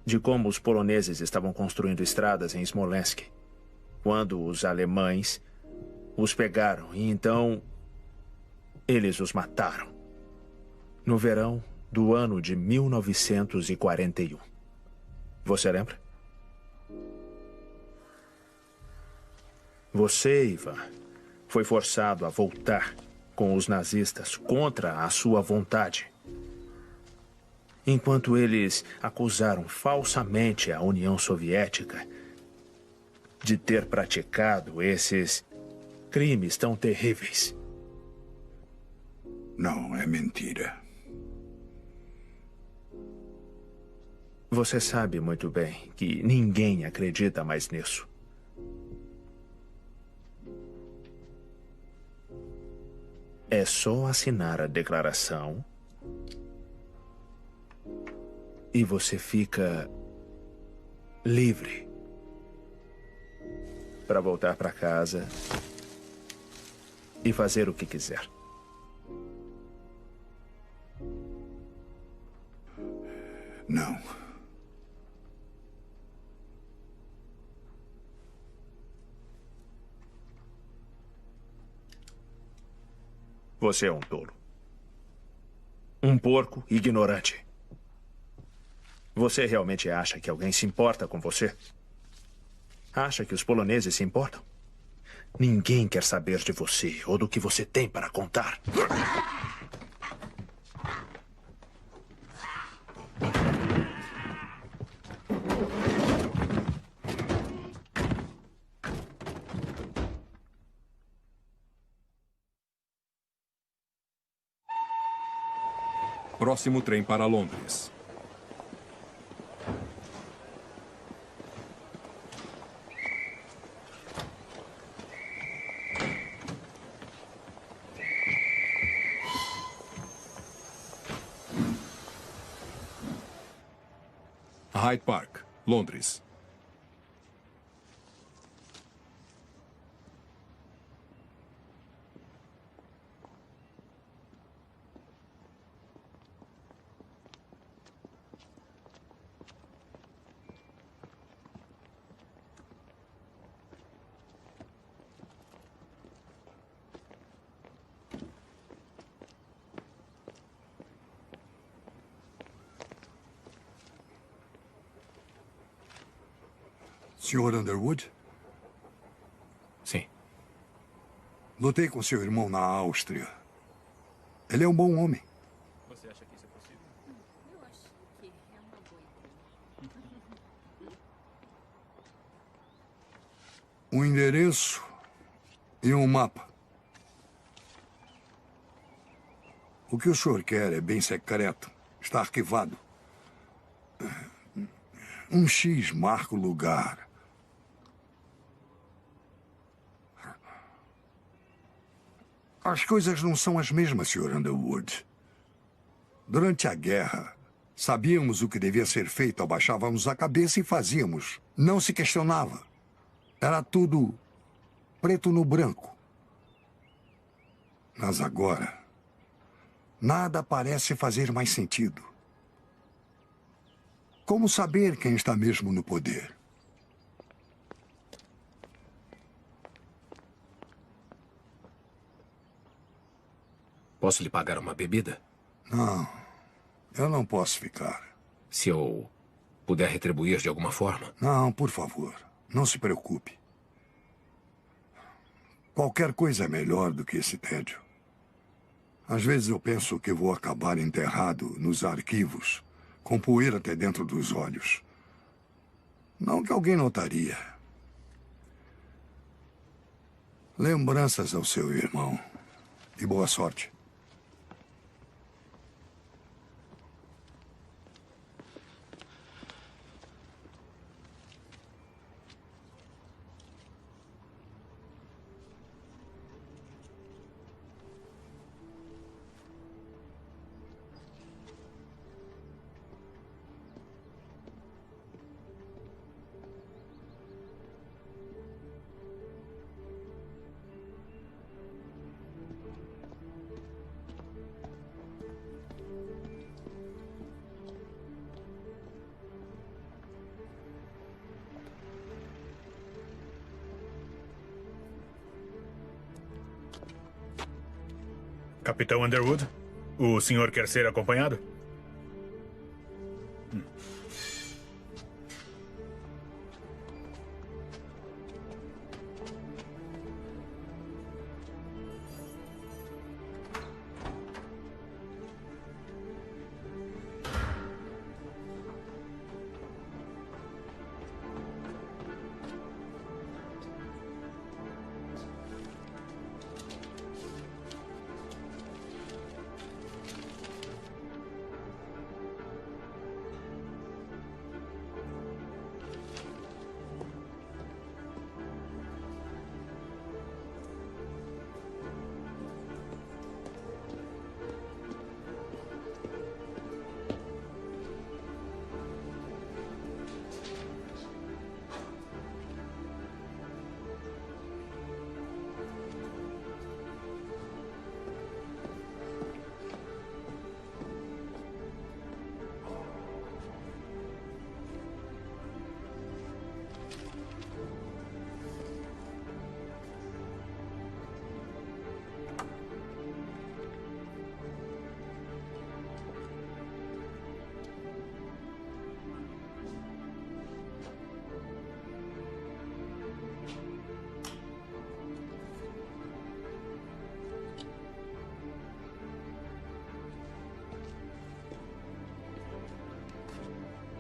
de como os poloneses estavam construindo estradas em Smolensk, quando os alemães os pegaram e então eles os mataram. No verão do ano de 1941. Você lembra? Você, Ivan, foi forçado a voltar com os nazistas contra a sua vontade. Enquanto eles acusaram falsamente a União Soviética de ter praticado esses crimes tão terríveis. Não, é mentira. Você sabe muito bem que ninguém acredita mais nisso. É só assinar a declaração e você fica livre para voltar para casa e fazer o que quiser. Não. Você é um tolo. Um porco ignorante. Você realmente acha que alguém se importa com você? Acha que os poloneses se importam? Ninguém quer saber de você ou do que você tem para contar. Próximo trem para Londres. Hyde Park, Londres. Sr. Underwood? Sim. Lutei com seu irmão na Áustria. Ele é um bom homem. Você acha que isso é possível? Eu acho que é uma boa ideia. Um endereço e um mapa. O que o senhor quer é bem secreto. Está arquivado. Um X marca o lugar. As coisas não são as mesmas, Sr. Underwood. Durante a guerra, sabíamos o que devia ser feito, abaixávamos a cabeça e fazíamos. Não se questionava. Era tudo preto no branco. Mas agora, nada parece fazer mais sentido. Como saber quem está mesmo no poder? Posso lhe pagar uma bebida? Não, eu não posso ficar. Se eu puder retribuir de alguma forma? Não, por favor, não se preocupe. Qualquer coisa é melhor do que esse tédio. Às vezes eu penso que vou acabar enterrado nos arquivos, com poeira até dentro dos olhos. Não que alguém notaria. Lembranças ao seu irmão. E boa sorte. Capitão Underwood, o senhor quer ser acompanhado?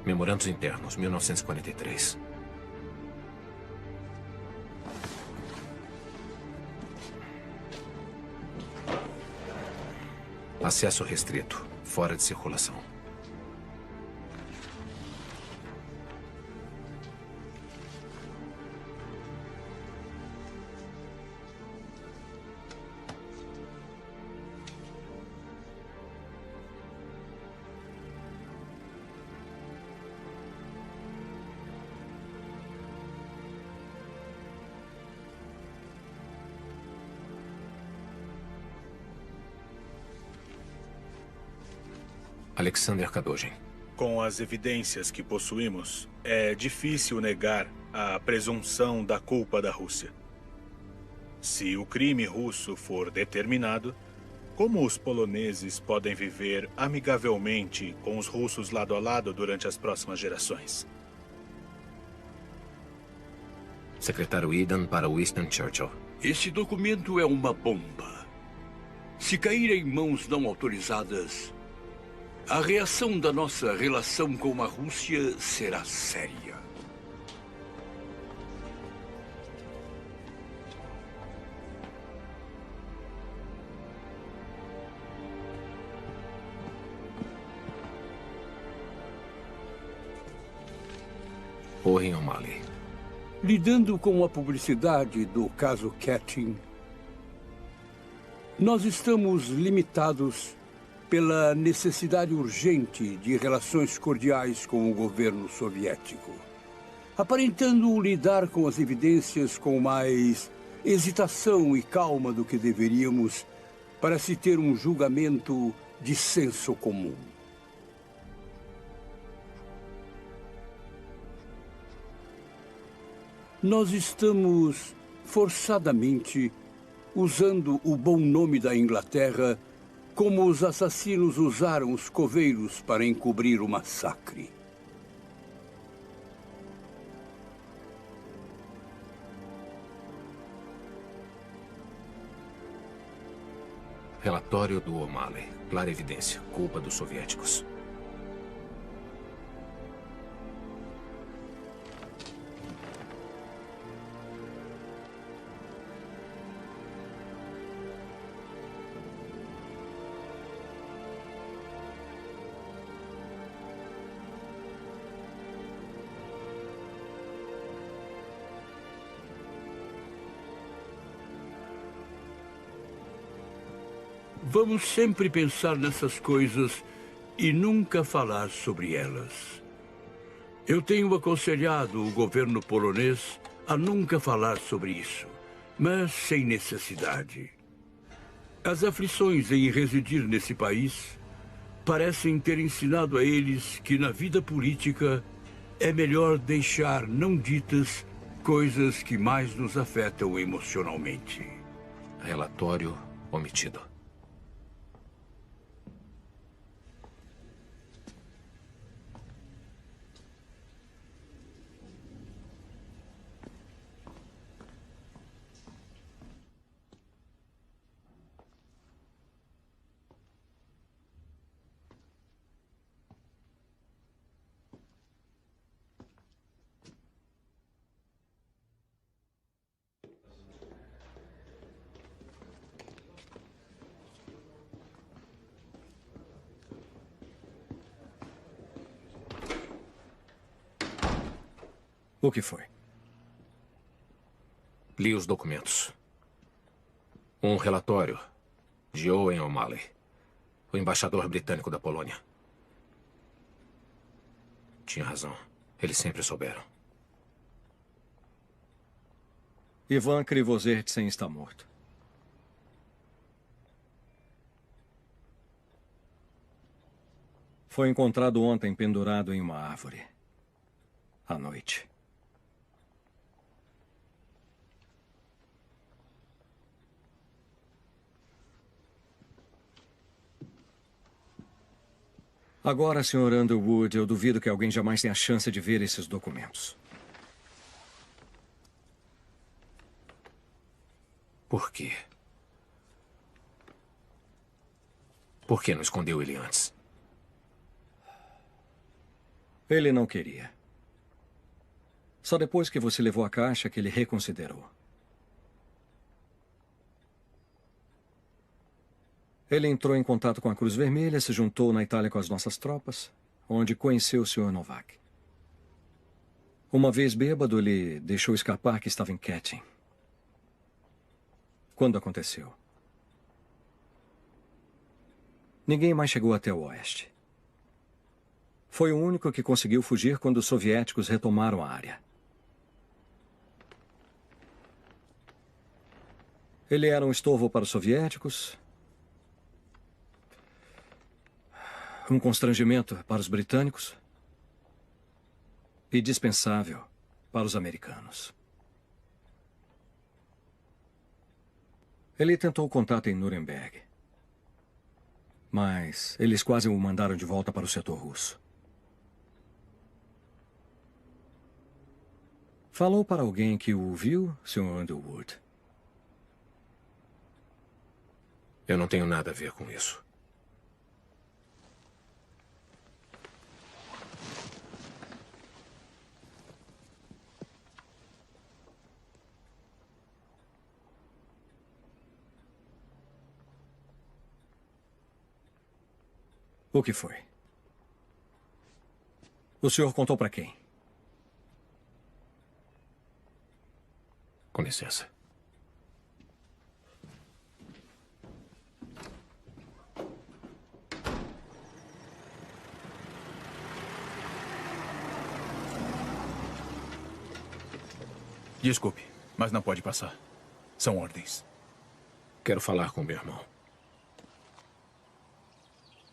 Memorandos internos, 1943. Acesso restrito, fora de circulação. Alexander Kadojin. Com as evidências que possuímos, é difícil negar a presunção da culpa da Rússia. Se o crime russo for determinado, como os poloneses podem viver amigavelmente com os russos lado a lado durante as próximas gerações? Secretário Eden para Winston Churchill. Esse documento é uma bomba. Se cair em mãos não autorizadas, a reação da nossa relação com a Rússia será séria. Orrin O'Malley. Lidando com a publicidade do caso Katyn, nós estamos limitados pela necessidade urgente de relações cordiais com o governo soviético, aparentando lidar com as evidências com mais hesitação e calma do que deveríamos para se ter um julgamento de senso comum. Nós estamos forçadamente usando o bom nome da Inglaterra como os assassinos usaram os coveiros para encobrir o massacre. Relatório do O'Malley. Clara evidência. Culpa dos soviéticos. Vamos sempre pensar nessas coisas e nunca falar sobre elas. Eu tenho aconselhado o governo polonês a nunca falar sobre isso, mas sem necessidade. As aflições em residir nesse país parecem ter ensinado a eles que na vida política é melhor deixar não ditas coisas que mais nos afetam emocionalmente. Relatório omitido. O que foi? Li os documentos. Um relatório de Owen O'Malley, o embaixador britânico da Polônia. Tinha razão. Eles sempre souberam. Ivan Krivozertsen está morto. Foi encontrado ontem pendurado em uma árvore. À noite. Agora, Sr. Underwood, eu duvido que alguém jamais tenha a chance de ver esses documentos. Por quê? Por que não escondeu ele antes? Ele não queria. Só depois que você levou a caixa que ele reconsiderou. Ele entrou em contato com a Cruz Vermelha, se juntou na Itália com as nossas tropas, onde conheceu o Sr. Novak. Uma vez bêbado, ele deixou escapar que estava em Katyn. Quando aconteceu? Ninguém mais chegou até o oeste. Foi o único que conseguiu fugir quando os soviéticos retomaram a área. Ele era um estorvo para os soviéticos, um constrangimento para os britânicos e dispensável para os americanos. Ele tentou contato em Nuremberg, mas eles quase o mandaram de volta para o setor russo. Falou para alguém que o viu, Sr. Underwood? Eu não tenho nada a ver com isso. O que foi? O senhor contou para quem? Com licença. Desculpe, mas não pode passar. São ordens. Quero falar com meu irmão.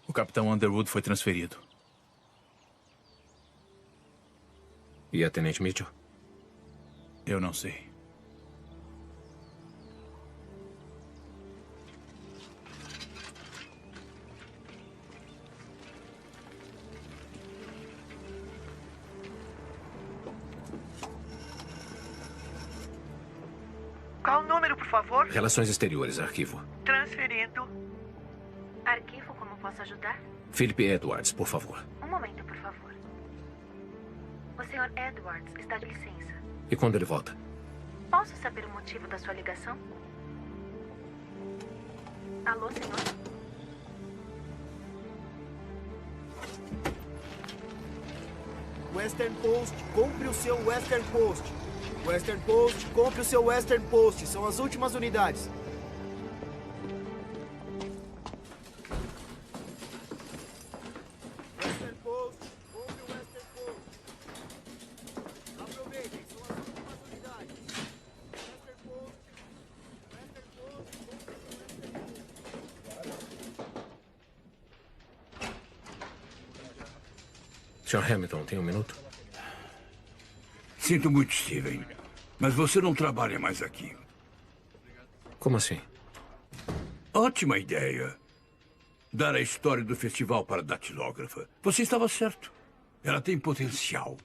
O capitão Underwood foi transferido. E a Tenente Mitchell? Eu não sei. Qual o número, por favor? Relações Exteriores, arquivo. Transferindo. Arquivo, como posso ajudar? Philip Edwards, por favor. Um momento, por favor. O Sr. Edwards está de licença. E quando ele volta? Posso saber o motivo da sua ligação? Alô, senhor? Western Post, compre o seu Western Post. Western Post, compre o seu Western Post. São as últimas unidades. Western Post, compre o Western Post. Aproveitem, são as últimas unidades. Western Post, compre o Western Post. Sr. Hamilton, tem um minuto? Sinto muito, Steven, mas você não trabalha mais aqui. Como assim? Ótima ideia. Dar a história do festival para a datilógrafa. Você estava certo. Ela tem potencial.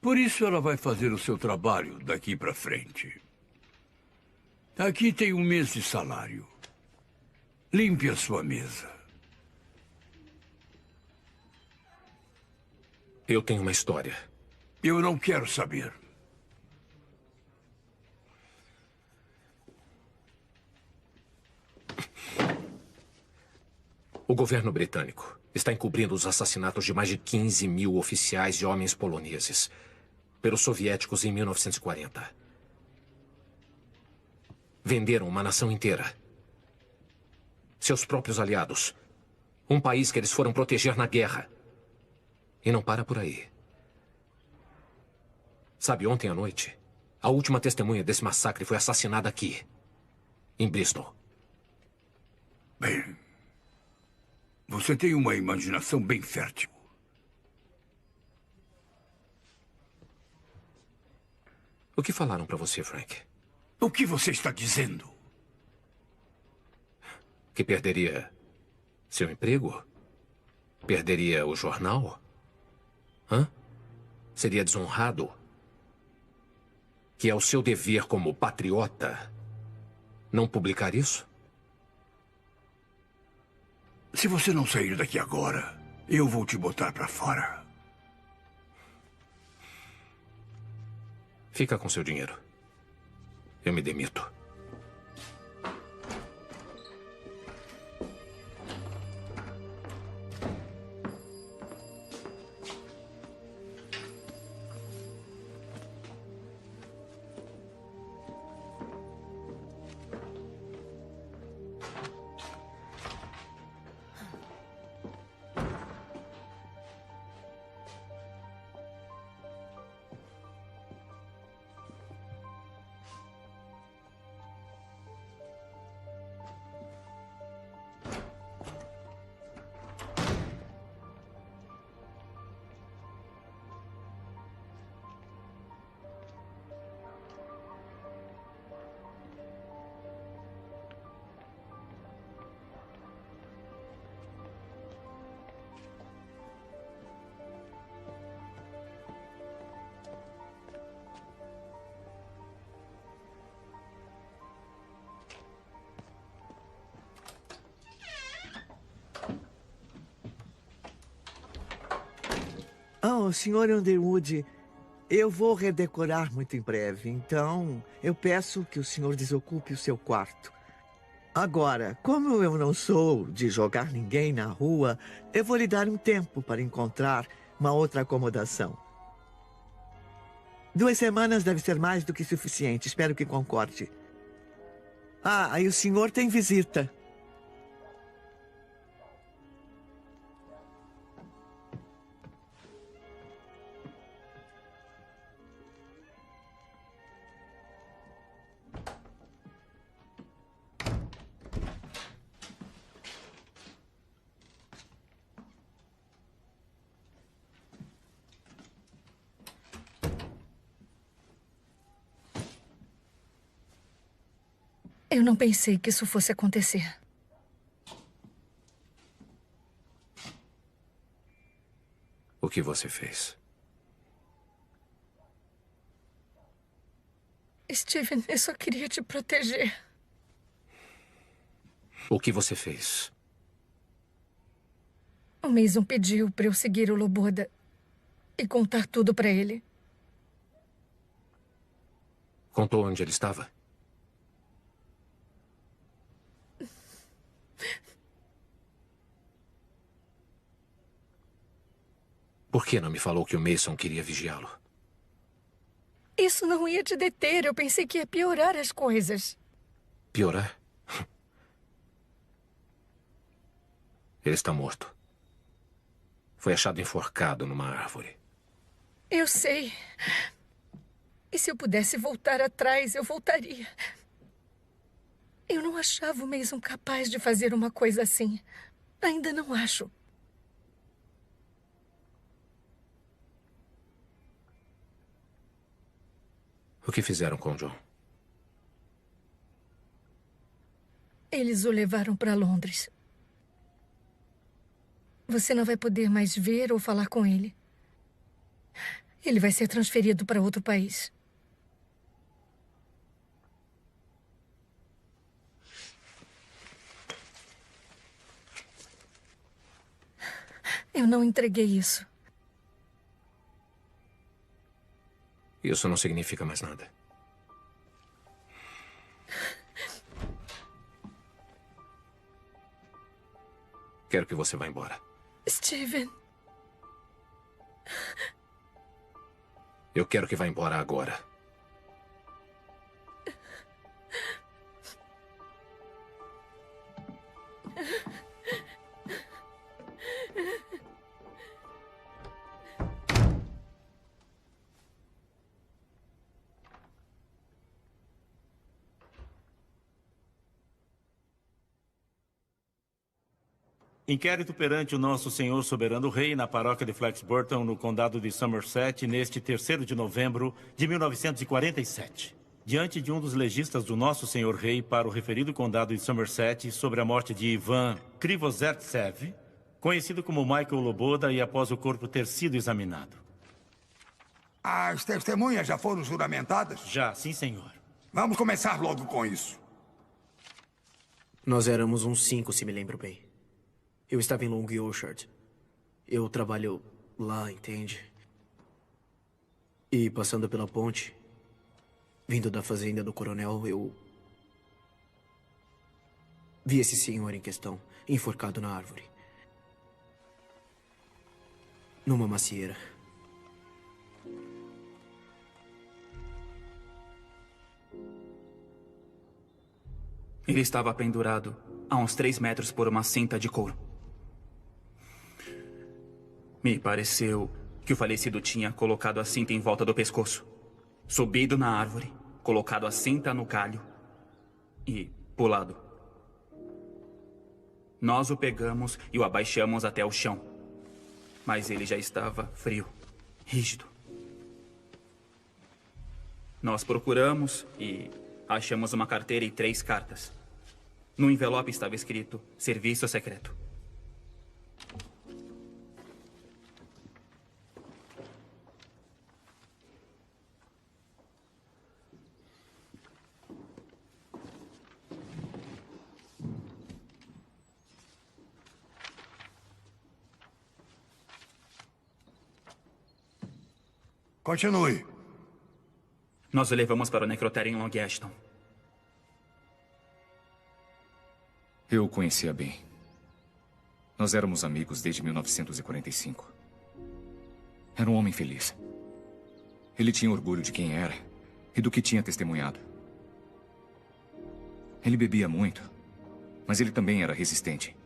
Por isso ela vai fazer o seu trabalho daqui para frente. Aqui tem 1 mês de salário. Limpe a sua mesa. Eu tenho uma história. Eu não quero saber. O governo britânico está encobrindo os assassinatos de mais de 15 mil oficiais e homens poloneses. pelos soviéticos em 1940. Venderam uma nação inteira. Seus próprios aliados. Um país que eles foram proteger na guerra. E não para por aí. Sabe, ontem à noite, a última testemunha desse massacre foi assassinada aqui, em Bristol. Bem, você tem uma imaginação bem fértil. O que falaram pra você, Frank? O que você está dizendo? Que perderia seu emprego? Perderia o jornal? Hã? Seria desonrado? Que é o seu dever como patriota não publicar isso? Se você não sair daqui agora, eu vou te botar pra fora. Fica com seu dinheiro. Eu me demito. Oh, Sr. Underwood, eu vou redecorar muito em breve, então eu peço que o senhor desocupe o seu quarto. Agora, como eu não sou de jogar ninguém na rua, eu vou lhe dar um tempo para encontrar uma outra acomodação. 2 semanas deve ser mais do que suficiente, espero que concorde. Ah, e o senhor tem visita. Eu não pensei que isso fosse acontecer. O que você fez? Steven, eu só queria te proteger. O que você fez? O Mason pediu para eu seguir o Loboda e contar tudo para ele. Contou onde ele estava? Por que não me falou que o Mason queria vigiá-lo? Isso não ia te deter. Eu pensei que ia piorar as coisas. Piorar? Ele está morto. Foi achado enforcado numa árvore. Eu sei. E se eu pudesse voltar atrás, eu voltaria. Eu não achava o Mason capaz de fazer uma coisa assim. Ainda não acho. O que fizeram com o John? Eles o levaram para Londres. Você não vai poder mais ver ou falar com ele. Ele vai ser transferido para outro país. Eu não entreguei isso. Isso não significa mais nada. Quero que você vá embora. Steven. Eu quero que vá embora agora. Inquérito perante o nosso senhor soberano rei na paróquia de Flaxburton, no condado de Somerset, neste 3º de novembro de 1947. Diante de um dos legistas do nosso senhor rei para o referido condado de Somerset sobre a morte de Ivan Krivozertsev, conhecido como Michael Loboda, e após o corpo ter sido examinado. As testemunhas já foram juramentadas? Já, sim, senhor. Vamos começar logo com isso. Nós éramos uns 5, se me lembro bem. Eu estava em Long Orchard. Eu trabalho lá, entende? E passando pela ponte, vindo da fazenda do coronel, eu vi esse senhor em questão, enforcado na árvore. Numa macieira. Ele estava pendurado a uns 3 metros por uma cinta de couro. Me pareceu que o falecido tinha colocado a cinta em volta do pescoço, subido na árvore, colocado a cinta no galho e pulado. Nós o pegamos e o abaixamos até o chão, mas ele já estava frio, rígido. Nós procuramos e achamos uma carteira e 3 cartas. No envelope estava escrito Serviço Secreto. Continue. Nós o levamos para o necrotério em Long Ashton. Eu o conhecia bem. Nós éramos amigos desde 1945. Era um homem feliz. Ele tinha orgulho de quem era e do que tinha testemunhado. Ele bebia muito, mas ele também era resistente.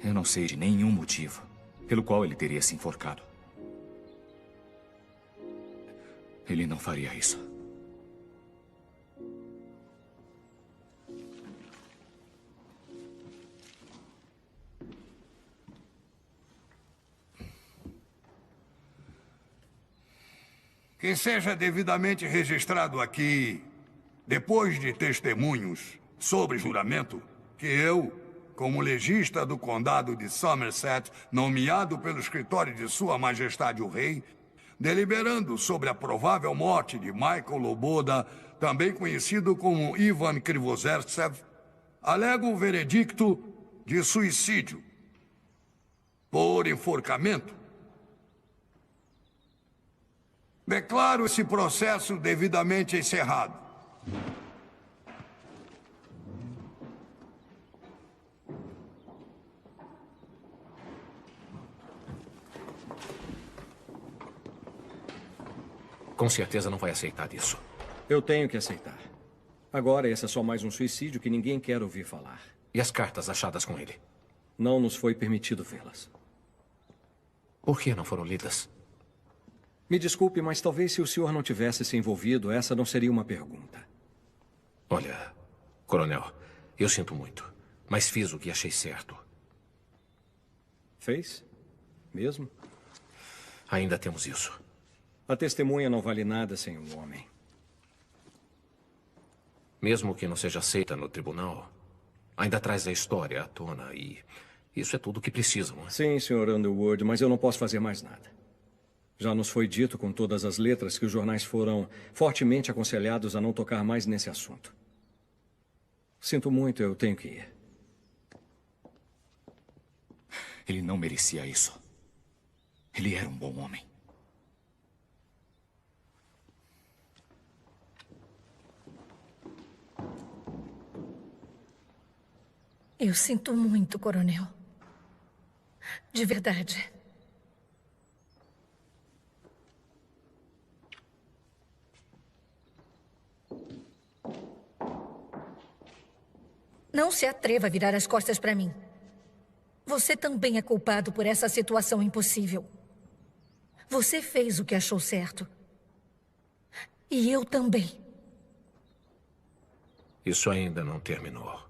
Eu não sei de nenhum motivo pelo qual ele teria se enforcado. Ele não faria isso. Que seja devidamente registrado aqui, depois de testemunhos sobre juramento, que eu, como legista do condado de Somerset, nomeado pelo escritório de Sua Majestade o Rei, deliberando sobre a provável morte de Michael Loboda, também conhecido como Ivan Krivozertsev, alego o veredicto de suicídio por enforcamento. Declaro esse processo devidamente encerrado. Com certeza não vai aceitar isso. Eu tenho que aceitar. Agora, esse é só mais um suicídio que ninguém quer ouvir falar. E as cartas achadas com ele? Não nos foi permitido vê-las. Por que não foram lidas? Me desculpe, mas talvez se o senhor não tivesse se envolvido, essa não seria uma pergunta. Olha, coronel, eu sinto muito, mas fiz o que achei certo. Fez? Mesmo? Ainda temos isso. A testemunha não vale nada sem um homem. Mesmo que não seja aceita no tribunal, ainda traz a história à tona e isso é tudo o que precisam. Sim, Sr. Underwood, mas eu não posso fazer mais nada. Já nos foi dito com todas as letras que os jornais foram fortemente aconselhados a não tocar mais nesse assunto. Sinto muito, eu tenho que ir. Ele não merecia isso. Ele era um bom homem. Eu sinto muito, coronel. De verdade. Não se atreva a virar as costas para mim. Você também é culpado por essa situação impossível. Você fez o que achou certo. E eu também. Isso ainda não terminou.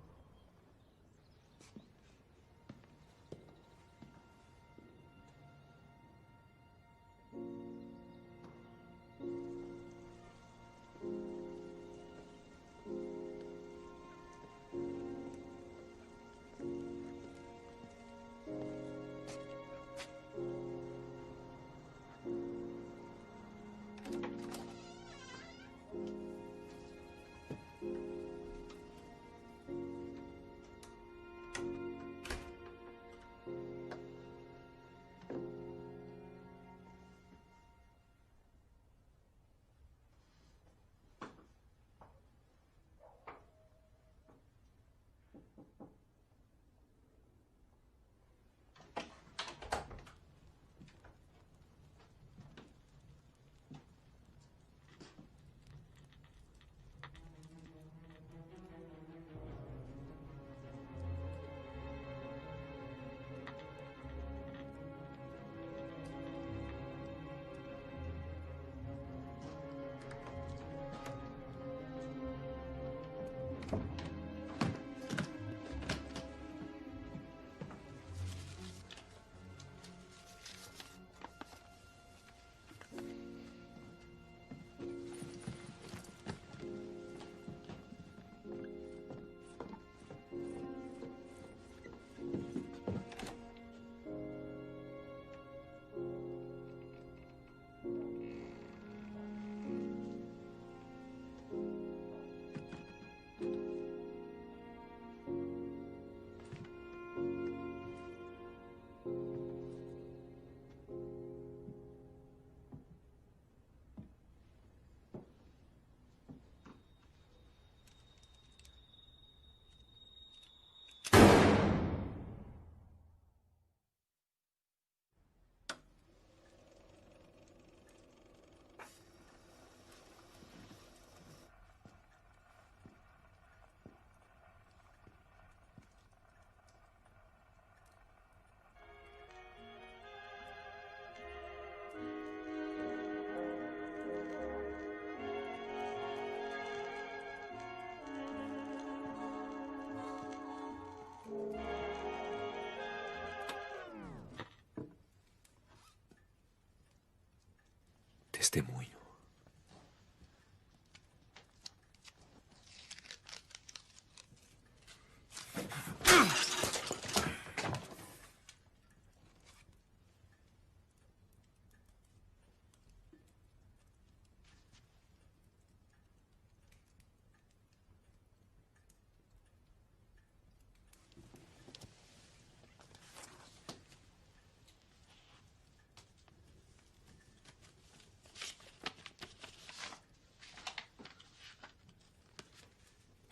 Testemunho.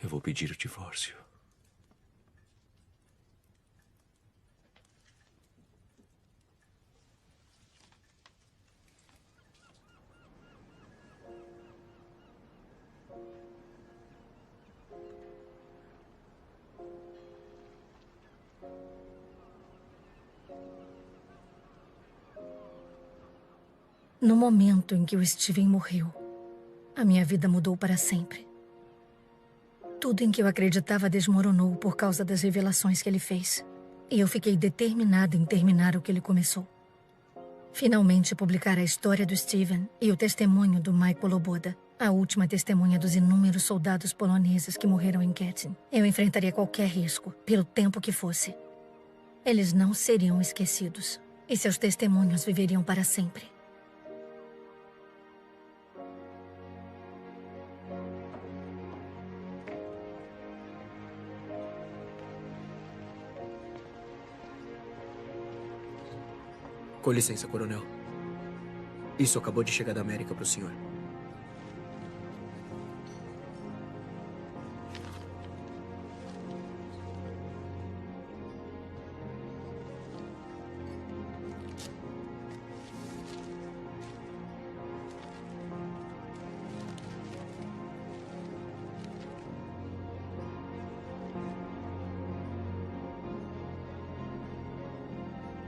Eu vou pedir o divórcio. No momento em que o Steven morreu, a minha vida mudou para sempre. Tudo em que eu acreditava desmoronou por causa das revelações que ele fez. E eu fiquei determinada em terminar o que ele começou. Finalmente publicar a história do Steven e o testemunho do Michael Loboda, a última testemunha dos inúmeros soldados poloneses que morreram em Katyn. Eu enfrentaria qualquer risco, pelo tempo que fosse. Eles não seriam esquecidos, e seus testemunhos viveriam para sempre. Com licença, coronel. Isso acabou de chegar da América para o senhor.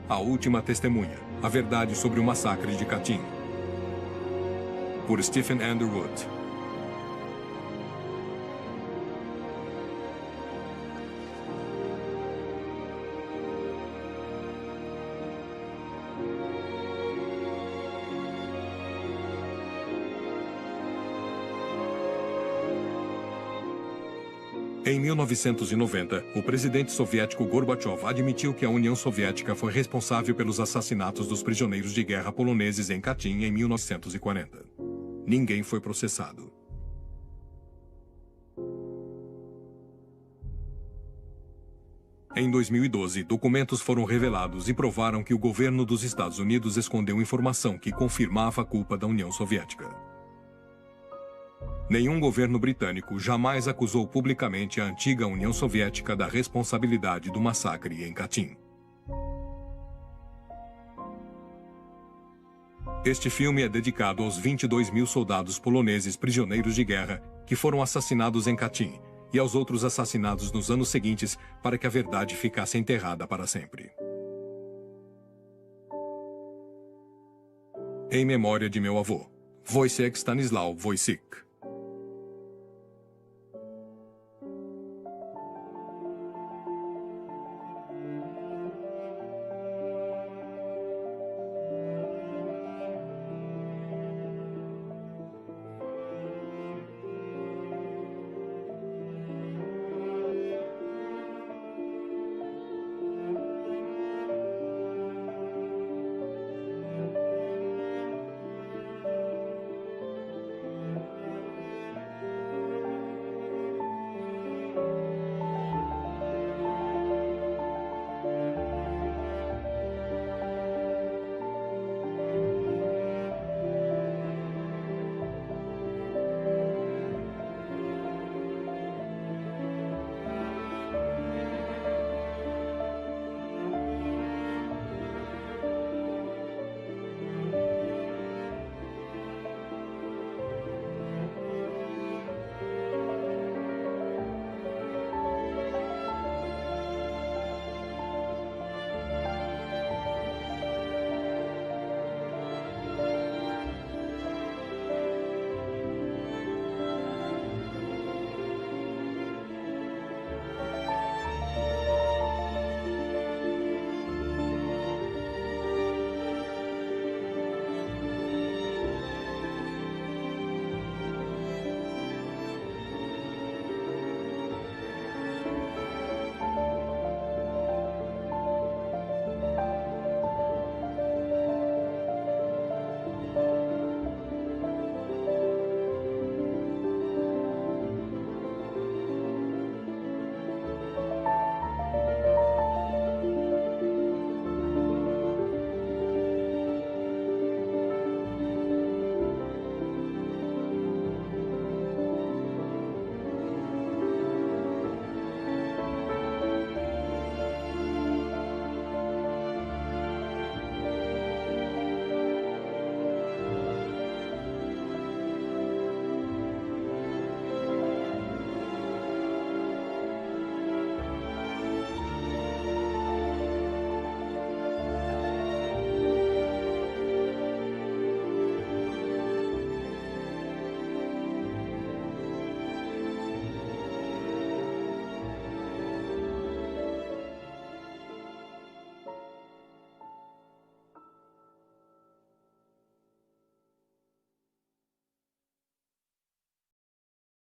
A Última Testemunha, a verdade sobre o massacre de Katyn, por Stephen Underwood. Em 1990, o presidente soviético Gorbachev admitiu que a União Soviética foi responsável pelos assassinatos dos prisioneiros de guerra poloneses em Katyn em 1940. Ninguém foi processado. Em 2012, documentos foram revelados e provaram que o governo dos Estados Unidos escondeu informação que confirmava a culpa da União Soviética. Nenhum governo britânico jamais acusou publicamente a antiga União Soviética da responsabilidade do massacre em Katyn. Este filme é dedicado aos 22 mil soldados poloneses prisioneiros de guerra que foram assassinados em Katyn e aos outros assassinados nos anos seguintes para que a verdade ficasse enterrada para sempre. Em memória de meu avô, Wojciech Stanislaw Wojcik.